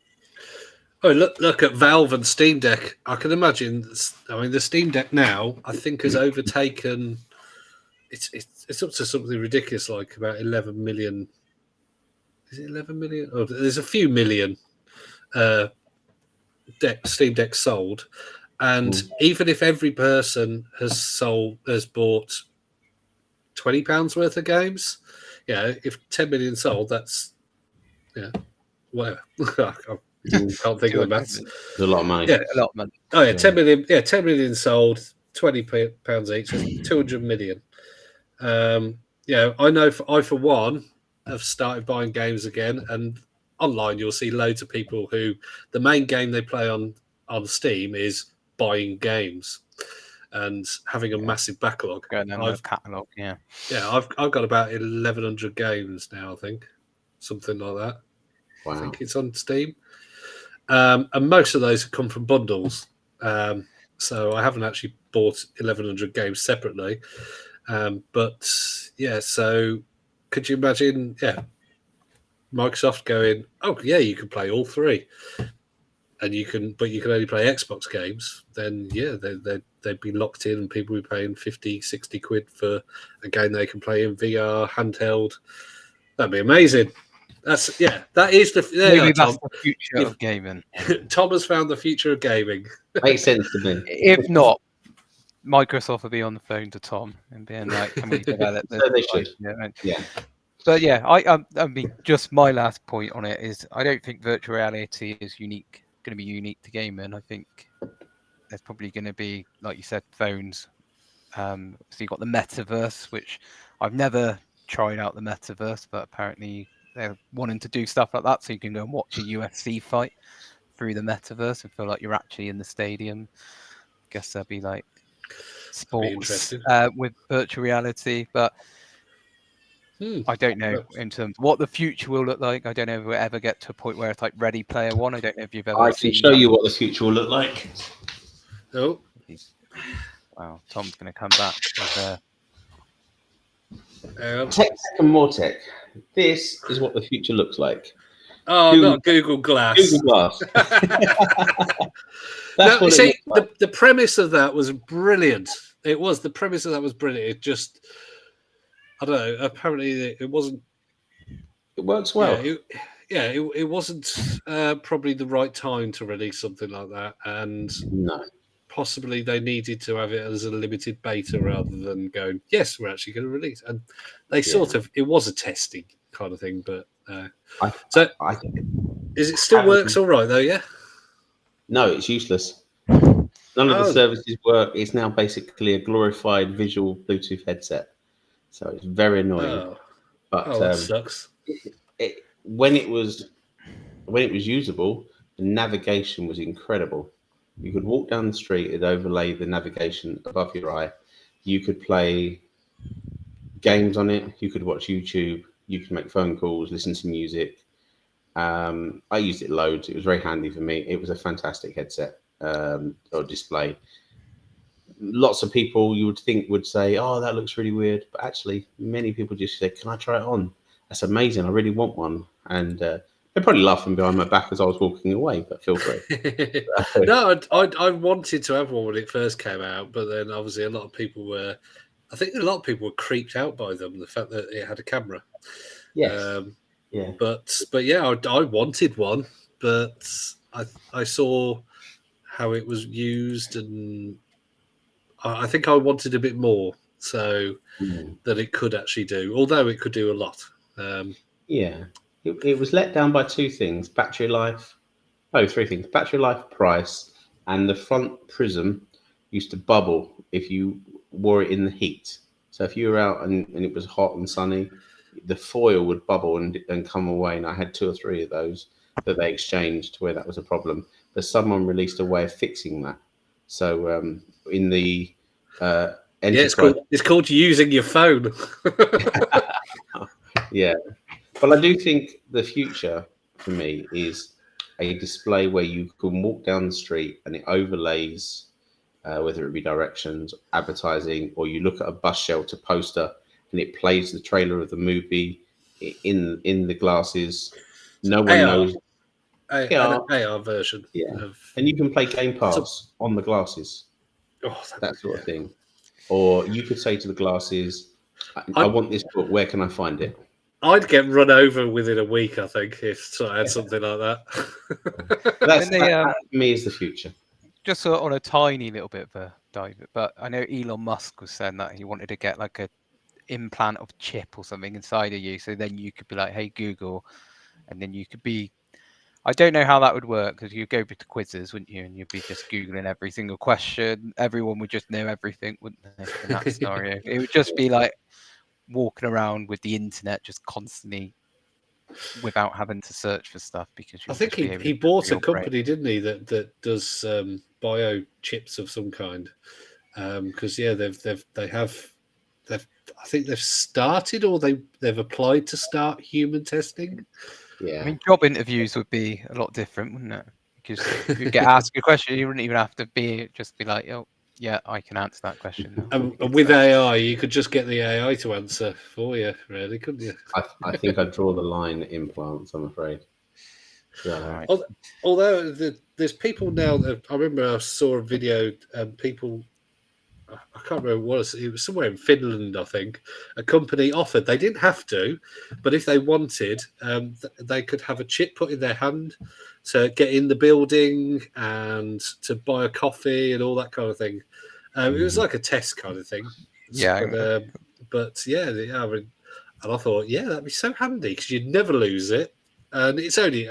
Oh, look at Valve and Steam Deck. I can imagine. I mean, the Steam Deck now, I think, has overtaken. It's up to something ridiculous, like about 11 million. Is it 11 million? Oh, there's a few million Steam Decks sold, and even if every person has bought £20 worth of games, if 10 million sold, that's whatever. I can't think of the maths. It's a lot of money. Yeah, a lot of money. Oh yeah, 10 million. Yeah, 10 million sold, £20 each, that's 200 million. I know. I for one have started buying games again, and online you'll see loads of people who the main game they play on Steam is buying games and having a massive backlog. Going on the catalog, yeah. I've got about 1,100 games now, I think, something like that. Wow. I think it's on Steam, and most of those have come from bundles. So I haven't actually bought 1,100 games separately. But so could you imagine? Yeah, Microsoft going, oh yeah, you can play all 3, and you can only play Xbox games. Then they'd be locked in, and people would be paying 50, 60 quid for a game they can play in VR handheld. That'd be amazing. That is the maybe that's the future of gaming. Tom has found the future of gaming. Makes sense to me. If not, Microsoft will be on the phone to Tom and being like, "Can we develop this?" So they should. Yeah. But I mean, just my last point on it is, I don't think virtual reality is going to be unique to gaming. I think there's probably going to be, like you said, phones. So you've got the metaverse, which I've never tried out the metaverse, but apparently they're wanting to do stuff like that, so you can go and watch a UFC fight through the metaverse and feel like you're actually in the stadium. I guess there'll be like sports with virtual reality, but I don't know in terms of what the future will look like. I don't know if we'll ever get to a point where it's like Ready Player One. I don't know if you've ever seen show you what the future will look like. Oh. Wow, Tom's going to come back with tech and more tech. This is what the future looks like. Oh, not Google Glass. Google Glass. The premise of that was brilliant. It was. The premise of that was brilliant. It just, I don't know. Apparently, it wasn't. It works well. It wasn't probably the right time to release something like that, and no. Possibly they needed to have it as a limited beta rather than going, yes, we're actually going to release. And they sort of, it was a testing kind of thing, but is it still works all right though? Yeah. No, it's useless. None of the services work. It's now basically a glorified visual Bluetooth headset. so it's very annoying. Oh, But that sucks. When it was usable, the navigation was incredible. You could walk down the street, it overlay the navigation above your eye. You could play games on it. You could watch YouTube. You could make phone calls, listen to music. I used it loads. It was very handy for me. It was a fantastic headset or display. Lots of people you would think would say, "Oh, that looks really weird," but actually, many people just say, "Can I try it on? That's amazing. I really want one." And they're probably laughing behind my back as I was walking away. But feel free. No, I wanted to have one when it first came out, but then obviously a lot of people were. I think a lot of people were creeped out by them. The fact that it had a camera. Yes. Yeah. But yeah, I wanted one, but I saw how it was used, and I think I wanted a bit more, so that it could actually do. Although it could do a lot. Yeah, it was let down by two things: battery life. Oh, three things: battery life, price, and the front prism used to bubble if you wore it in the heat. So if you were out and it was hot and sunny, the foil would bubble and come away. And I had two or three of those that they exchanged where that was a problem. But someone released a way of fixing that. So in the enterprise, it's called using your phone. yeah. But I do think the future for me is a display where you can walk down the street and it overlays, whether it be directions, advertising, or you look at a bus shelter poster and it plays the trailer of the movie in the glasses. No one knows. An AR version. Yeah, and you can play Game Pass on the glasses. That sort of thing. Or you could say to the glasses, I want this book. Where can I find it? I'd get run over within a week, I think, if I had something like that. That for me is the future. Just on a tiny little bit of a dive, but I know Elon Musk was saying that he wanted to get like a implant of chip or something inside of you, so then you could be like, "Hey Google," and then you could be. I don't know how that would work because you go to quizzes, wouldn't you? And you'd be just Googling every single question. Everyone would just know everything, wouldn't they? In that scenario, it would just be like walking around with the internet just constantly without having to search for stuff because I think he bought a company, didn't he, that does bio chips of some kind. Because I think they've started or they've applied to start human testing. Yeah, I mean, job interviews would be a lot different, wouldn't it? Because if you get asked a question, you wouldn't even have to just be like, "Oh, yeah, I can answer that question." And with AI, you could just get the AI to answer for you, really, couldn't you? I think I'd draw the line at implants, I'm afraid. Right. Although there's people now that I remember I saw a video and people. I can't remember what it was somewhere in Finland, I think. A company offered, they didn't have to, but if they wanted, they could have a chip put in their hand to get in the building and to buy a coffee and all that kind of thing. It was like a test kind of thing. Yeah. But yeah, and I thought, yeah, that'd be so handy because you'd never lose it. And it's only,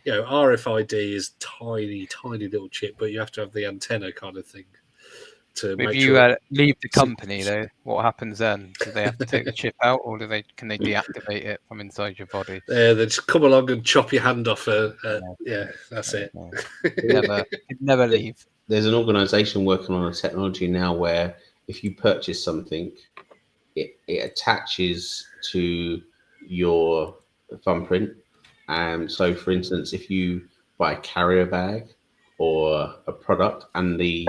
RFID is tiny, tiny little chip, but you have to have the antenna kind of thing. If you leave the company, though, what happens then? Do they have to take the chip out, or can they deactivate it from inside your body? They just come along and chop your hand off. Yeah, that's it. Never leave. There's an organisation working on a technology now where if you purchase something, it attaches to your thumbprint. And so, for instance, if you buy a carrier bag or a product and the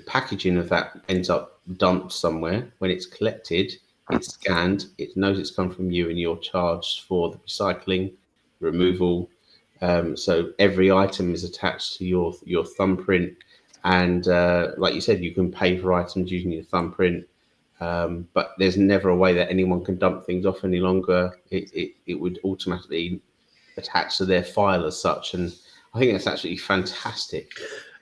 packaging of that ends up dumped somewhere, when it's collected, it's scanned, it knows it's come from you, and you're charged for the recycling, removal. So every item is attached to your thumbprint, and like you said, you can pay for items using your thumbprint. But there's never a way that anyone can dump things off any longer. It would automatically attach to their file as such, and I think that's actually fantastic.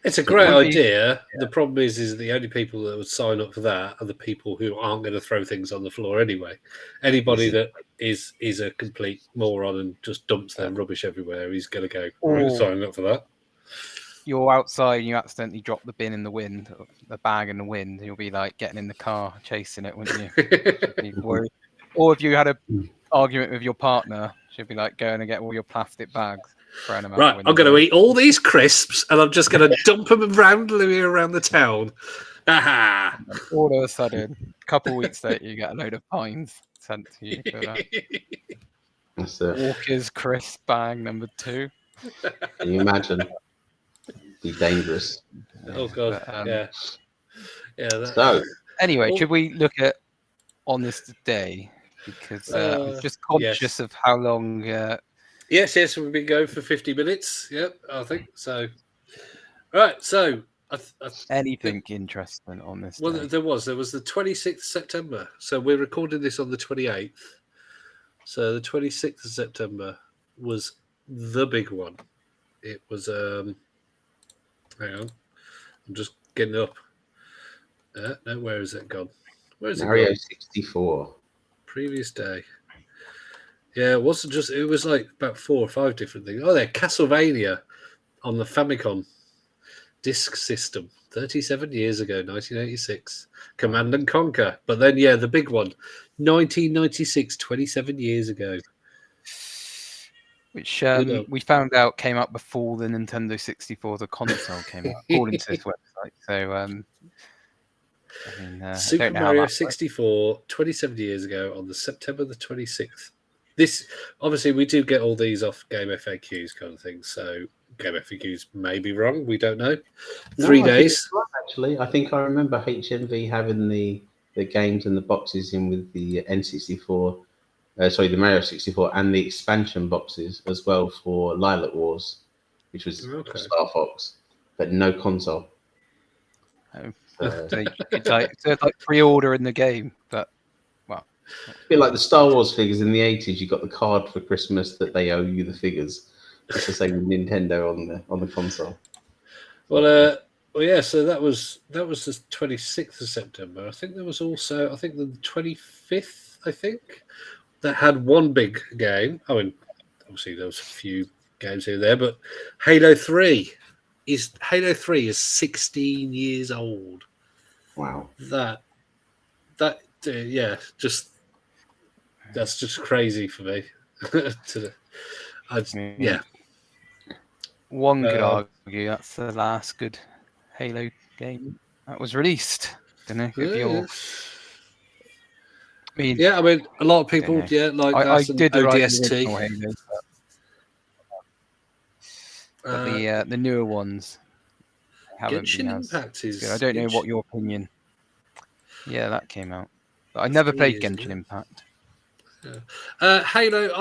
It's a great idea. Yeah. The problem is the only people that would sign up for that are the people who aren't going to throw things on the floor anyway. Anybody that is a complete moron and just dumps their rubbish everywhere, he's going to go, I'm signing up for that. you're outside and you accidentally drop the bin in the wind, or the bag in the wind, you'll be like getting in the car chasing it, wouldn't you? Should be worried. Or if you had a argument with your partner, she'd be like going to get all your plastic bags, throwing them out the Right, window. I'm going to eat all these crisps and I'm just going to dump them randomly around the town. Aha! And all of a sudden, a couple of weeks later, you get a load of fines sent to you for that. That's it. Walker's crisp bag number 2. Can you imagine? Be dangerous. Oh god, But, yeah. So anyway, should we look at on this day? Because I'm just conscious of how long. Yes, we've been going for 50 minutes. Yep, I think so. Right, so anything interesting on this well, day? there was the 26th September. So we're recording this on the 28th. So the 26th of September was the big one. It was hang on, I'm just getting up. No, where is it gone? Where is Mario it gone? 64. Previous day. Yeah, it wasn't just. It was like about 4 or 5 different things. Oh, there, Castlevania on the Famicom disc system, 37 years ago, 1986. Command and Conquer. But then, yeah, the big one, 1996, 27 years ago. Which we found out came out before the Nintendo 64 the console came out, according to this website. So, I mean, Super Mario 64, 27 years ago on the September the 26th. This, obviously, we do get all these off Game FAQs kind of thing. So, Game FAQs may be wrong. We don't know. 3 days. Actually, I think I remember HMV having the games and the boxes in with the N64. The Mario 64 and the expansion boxes as well for Lilac Wars, which was Star Fox, but no console. Oh. It's like pre-ordering the game, but well, a bit like the Star Wars figures in the 80s. You got the card for Christmas that they owe you the figures. It's the same with Nintendo on the console. Well, yeah. So that was the 26th of September. I think there was also the 25th. I think that had one big game. I mean, obviously there was a few games here and there, but Halo 3 is 16 years old. Wow. That's just crazy for me. One could argue that's the last good Halo game that was released. Don't know if you're. I mean, a lot of people, like I did ODST. Like Halo, but the newer ones haven't been as good. I don't know what your opinion. Yeah, that came out. But I never played Genshin Impact. Yeah. Halo,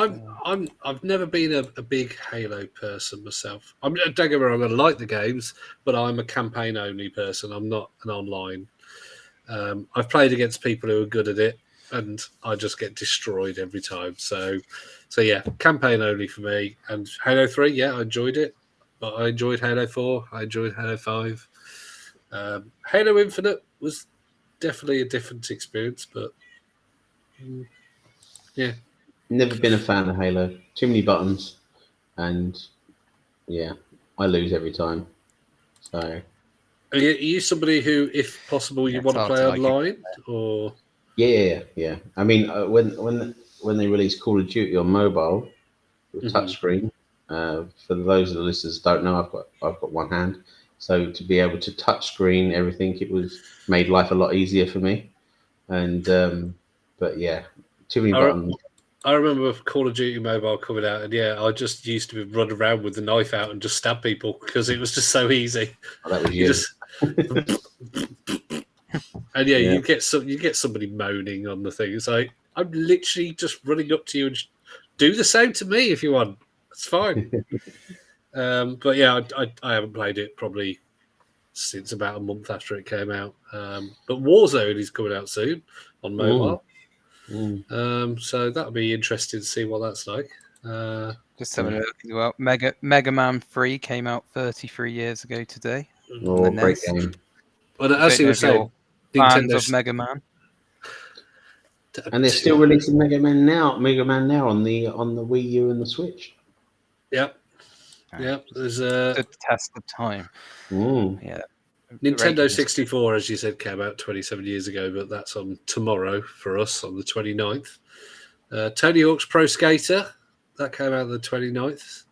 I've never been a big Halo person myself. Don't get me wrong, I like the games, but I'm a campaign only person. I'm not an online. I've played against people who are good at it, and I just get destroyed every time. So yeah, campaign only for me. And Halo 3, yeah, I enjoyed it, but I enjoyed Halo 4. I enjoyed Halo 5. Halo Infinite was definitely a different experience, but yeah. Never been a fan of Halo. Too many buttons, and yeah, I lose every time. So, are you somebody who, if possible, you want to play online, or? Yeah. I mean, when they released Call of Duty on mobile with touchscreen, for those of the listeners who don't know, I've got one hand, so to be able to touchscreen everything, it made life a lot easier for me. And but yeah, too many buttons. I remember Call of Duty Mobile coming out, and yeah, I just used to run around with the knife out and just stab people because it was just so easy. Oh, that was you. And yeah, you get somebody moaning on the thing. It's like, I'm literally just running up to you and do the same to me if you want. It's fine. But yeah, I haven't played it probably since about a month after it came out. But Warzone is coming out soon on mobile. So that'll be interesting to see what that's like. Just having a look as well. Mega Man 3 came out 33 years ago today. Oh, great game. Well, as you were saying, fans of Mega Man. And they're still releasing Mega Man now on the Wii U and the Switch. Yep. Yeah, there's the test of time. Yeah. Nintendo 64, as you said, came out 27 years ago, but that's on tomorrow for us on the 29th. Tony Hawk's Pro Skater, that came out on the 29th.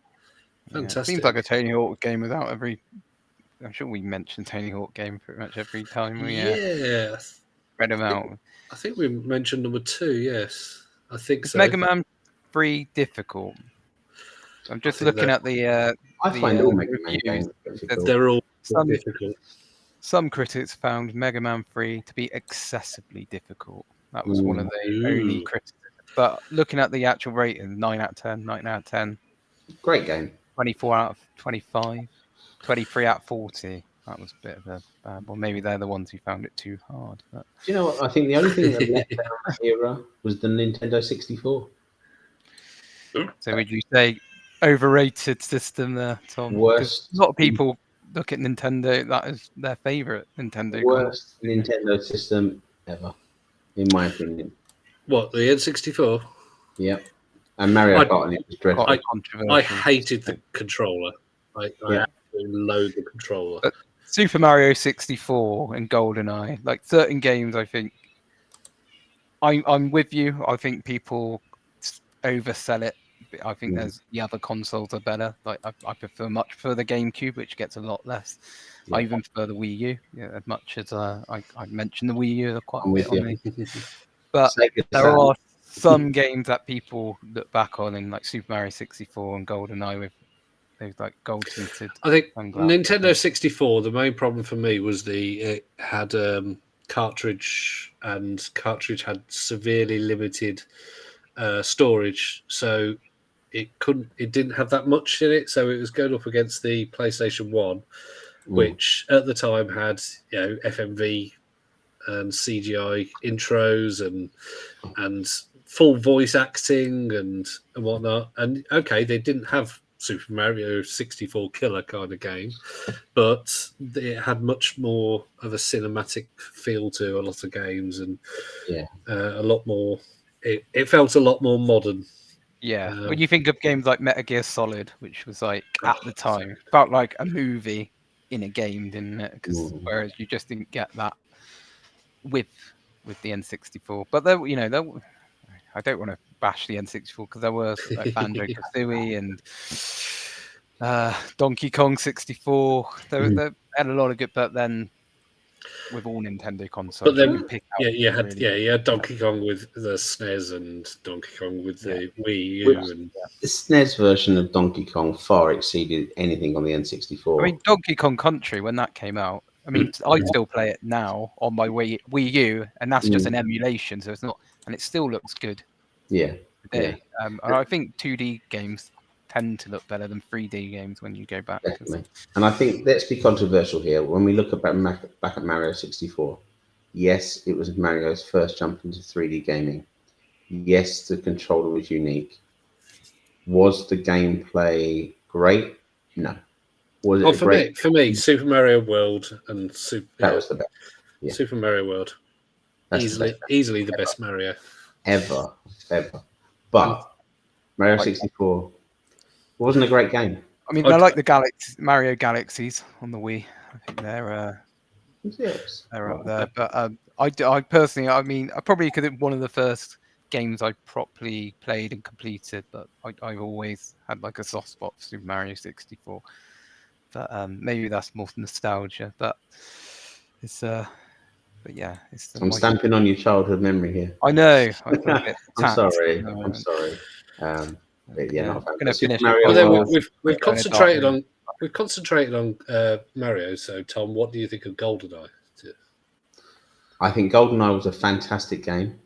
Fantastic. Yeah, seems like a Tony Hawk game without every. I'm sure we mentioned Tony Hawk game pretty much every time we read them out. I think we mentioned number 2, yes. I think so. Mega Man 3 difficult? I'm just looking at the. I find all Mega Man games difficult. They're all difficult. Some critics found Mega Man 3 to be excessively difficult. That was one of the only criticisms. But looking at the actual rating, 9 out of 10, 9 out of 10. Great game. 24 out of 25, 23 out of 40. That was a bit of a bad one. Maybe they're the ones who found it too hard. But... Do you know what? I think the only thing that let down that era was the Nintendo 64. So would you say overrated system there, Tom? Worst. A lot of people look at Nintendo, that is their favourite Nintendo. Worst Nintendo system ever, in my opinion. What, the N64? Yep. And Mario Kart on it was dreadful. I hated the controller. I absolutely loathed the controller. But Super Mario 64 and GoldenEye, like certain games, I think I'm with you. I think people oversell it. I think there's the other consoles are better. Like I much prefer the GameCube, which gets a lot less. I even prefer the Wii U, as much as I mentioned the Wii U quite a bit on me. But there are some games that people look back on, in like Super Mario 64 and GoldenEye with those like gold tinted. I think Nintendo 64. The main problem for me was it had cartridge, and cartridge had severely limited storage, so it didn't have that much in it. So it was going up against the PlayStation 1, which at the time had FMV and CGI intros and full voice acting and whatnot. And okay, they didn't have Super Mario 64 killer kind of game, but it had much more of a cinematic feel to a lot of games, and a lot more. It felt a lot more modern. Yeah, when you think of games like Metal Gear Solid, which was like at the time felt like a movie in a game, didn't it? Because whereas you just didn't get that with the N64. But there, I don't want to bash the N64 because there were like Banjo Kazooie and Donkey Kong 64. They had a lot of good, but then with all Nintendo consoles, but then you had Donkey Kong with the SNES and Donkey Kong with the Wii U, and the SNES version of Donkey Kong far exceeded anything on the N64. I mean, Donkey Kong Country, when that came out, I mean, I still play it now on my Wii U, and that's just an emulation, so it's not, and it still looks good. Yeah. And I think 2D games tend to look better than 3D games when you go back. Definitely. And I think, let's be controversial here. When we look back at Mario 64, yes, it was Mario's first jump into 3D gaming. Yes, the controller was unique. Was the gameplay great? No. Was it for me, Super Mario World and that was the best. Yeah. Super Mario World, easily the best Mario ever. But Mario 64 wasn't a great game. I mean, I like the Mario Galaxies on the Wii. I think they're up there. But I personally, I mean, I probably could have one of the first games I properly played and completed, but I've always had like a soft spot for Super Mario 64. But maybe that's more nostalgia. But it's I'm stamping on your childhood memory here. I know. I'm sorry. But yeah, I'm not going to finish. Well, then we've concentrated on Mario. So Tom, what do you think of GoldenEye? I think GoldenEye was a fantastic game.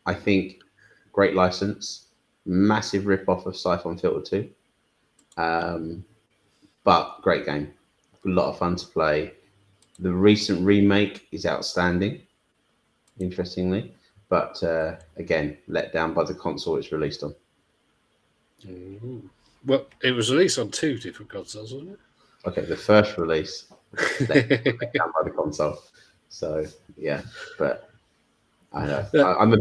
I think great license, massive rip-off of Siphon Filter 2. But great game, a lot of fun to play. The recent remake is outstanding, interestingly, but again, let down by the console it's released on. Well, it was released on 2 different consoles, wasn't it? Okay, the first release let down by the console. So yeah, but I know I'm a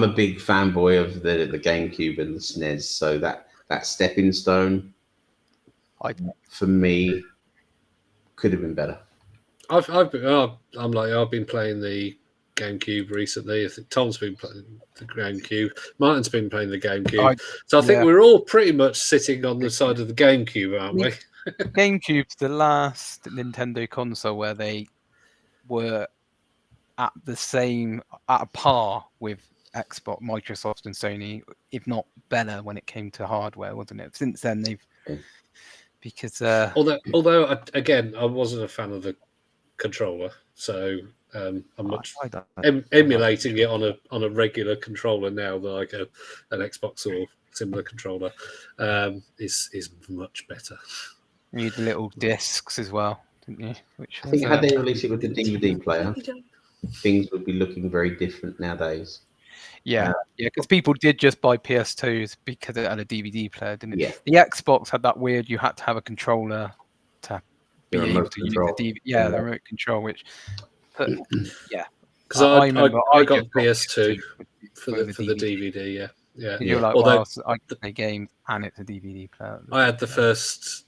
big fanboy of the GameCube and the SNES. So that stepping stone for me, could have been better. I've been playing the GameCube recently. I think Tom's been playing the GameCube. Martin's been playing the GameCube. So I think we're all pretty much sitting on the side of the GameCube, aren't we? GameCube's the last Nintendo console where they were at a par with Xbox, Microsoft, and Sony, if not better, when it came to hardware, wasn't it? Since then, because although again, I wasn't a fan of the controller, so I'm much emulating it on a regular controller now, like an Xbox or similar controller, is much better. You need the little discs as well, didn't you? I think had they released it with the DVD player, things would be looking very different nowadays. Yeah, because people did just buy PS2s because it had a DVD player, didn't it? Yeah. The Xbox had that weird, you had to have a controller to be able to use the DVD. Yeah, the remote control, which, yeah. Because I got PS2 for the DVD, yeah. You're like, well, I can play games and it's a DVD player. I had the first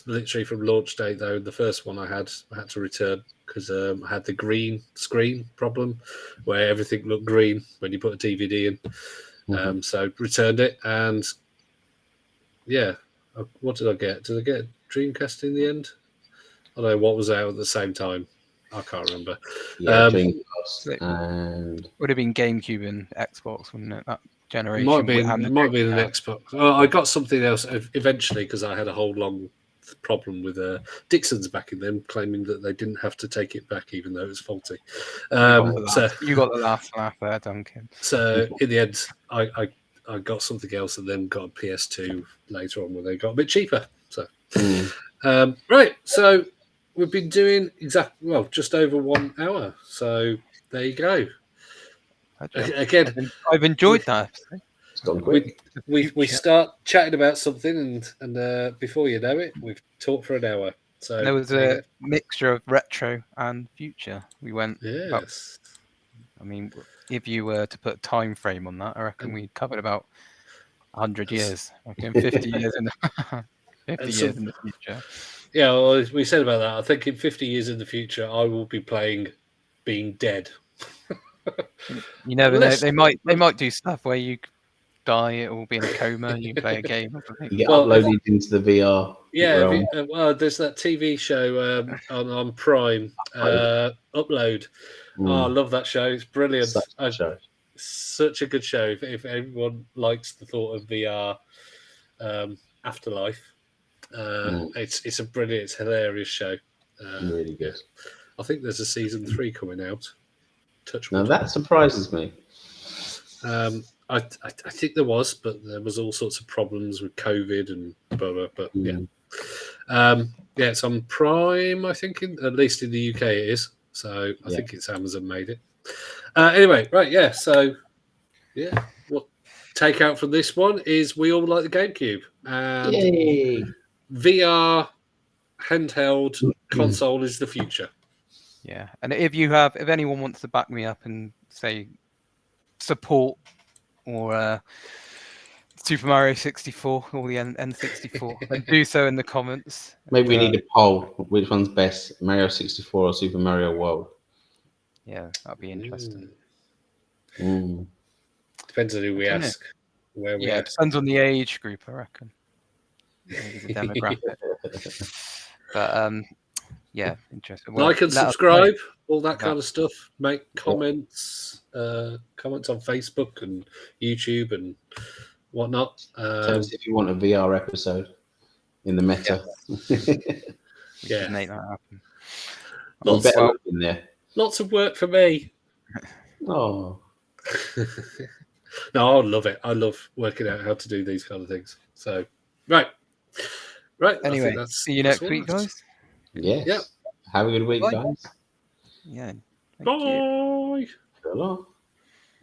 literally from launch date though. The first one I had to return because I had the green screen problem where everything looked green when you put a DVD in. So returned it, and what did I get? Did I get a Dreamcast in the end? I don't know what was out at the same time. I can't remember. Dreamcast and would have been GameCube and Xbox, wouldn't it? That generation might be an Xbox. Oh, I got something else eventually because I had a whole long problem with Dixon's back in them, claiming that they didn't have to take it back even though it was faulty. You got the last laugh there, Duncan. So in the end, I got something else and then got a PS2 later on when they got a bit cheaper. So right, so we've been doing just over 1 hour. So there you go. Again, I've enjoyed that. It's gone quick. We start chatting about something, and before you know it, we've talked for an hour. So there was a mixture of retro and future. We went. Yes. I mean, if you were to put a time frame on that, I reckon we covered about 100 years. I reckon 50 years in the 50 years in the future. Yeah, well, we said about that. I think in 50 years in the future, I will be playing Being Dead. You never know. They might do stuff where you die, it will be in a coma, you play a game or something. You get uploaded into the VR. Yeah, there's that TV show on Prime, Upload. Oh, I love that show. It's brilliant. Such a good show. If everyone likes the thought of VR afterlife, it's a brilliant, it's a hilarious show. Really good. I think there's a season 3 coming out. Now that surprises me. I think there was, but there was all sorts of problems with COVID and blah, blah, but it's on Prime, I think, at least in the UK it is. So I think it's Amazon made it. Anyway, right, so what take out from this one is we all like the GameCube. And VR handheld console is the future. Yeah, and if anyone wants to back me up and say support or Super Mario 64 or the N64, then do so in the comments. Maybe we need a poll. Which one's best, Mario 64 or Super Mario World? Yeah, that'd be interesting. Depends on who we ask. Where we it depends on the age group, I reckon. Maybe the demographic. But interesting. Well, like and subscribe, all that kind of stuff. Make comments, comments on Facebook and YouTube and whatnot. Tell us if you want a VR episode in the meta. Make that happen. Lots of work for me. Oh. No, I love it. I love working out how to do these kind of things. So, right. Anyway, see you next week, guys. Yes. Yep. Have a good week, guys. Yeah. Bye. Hello.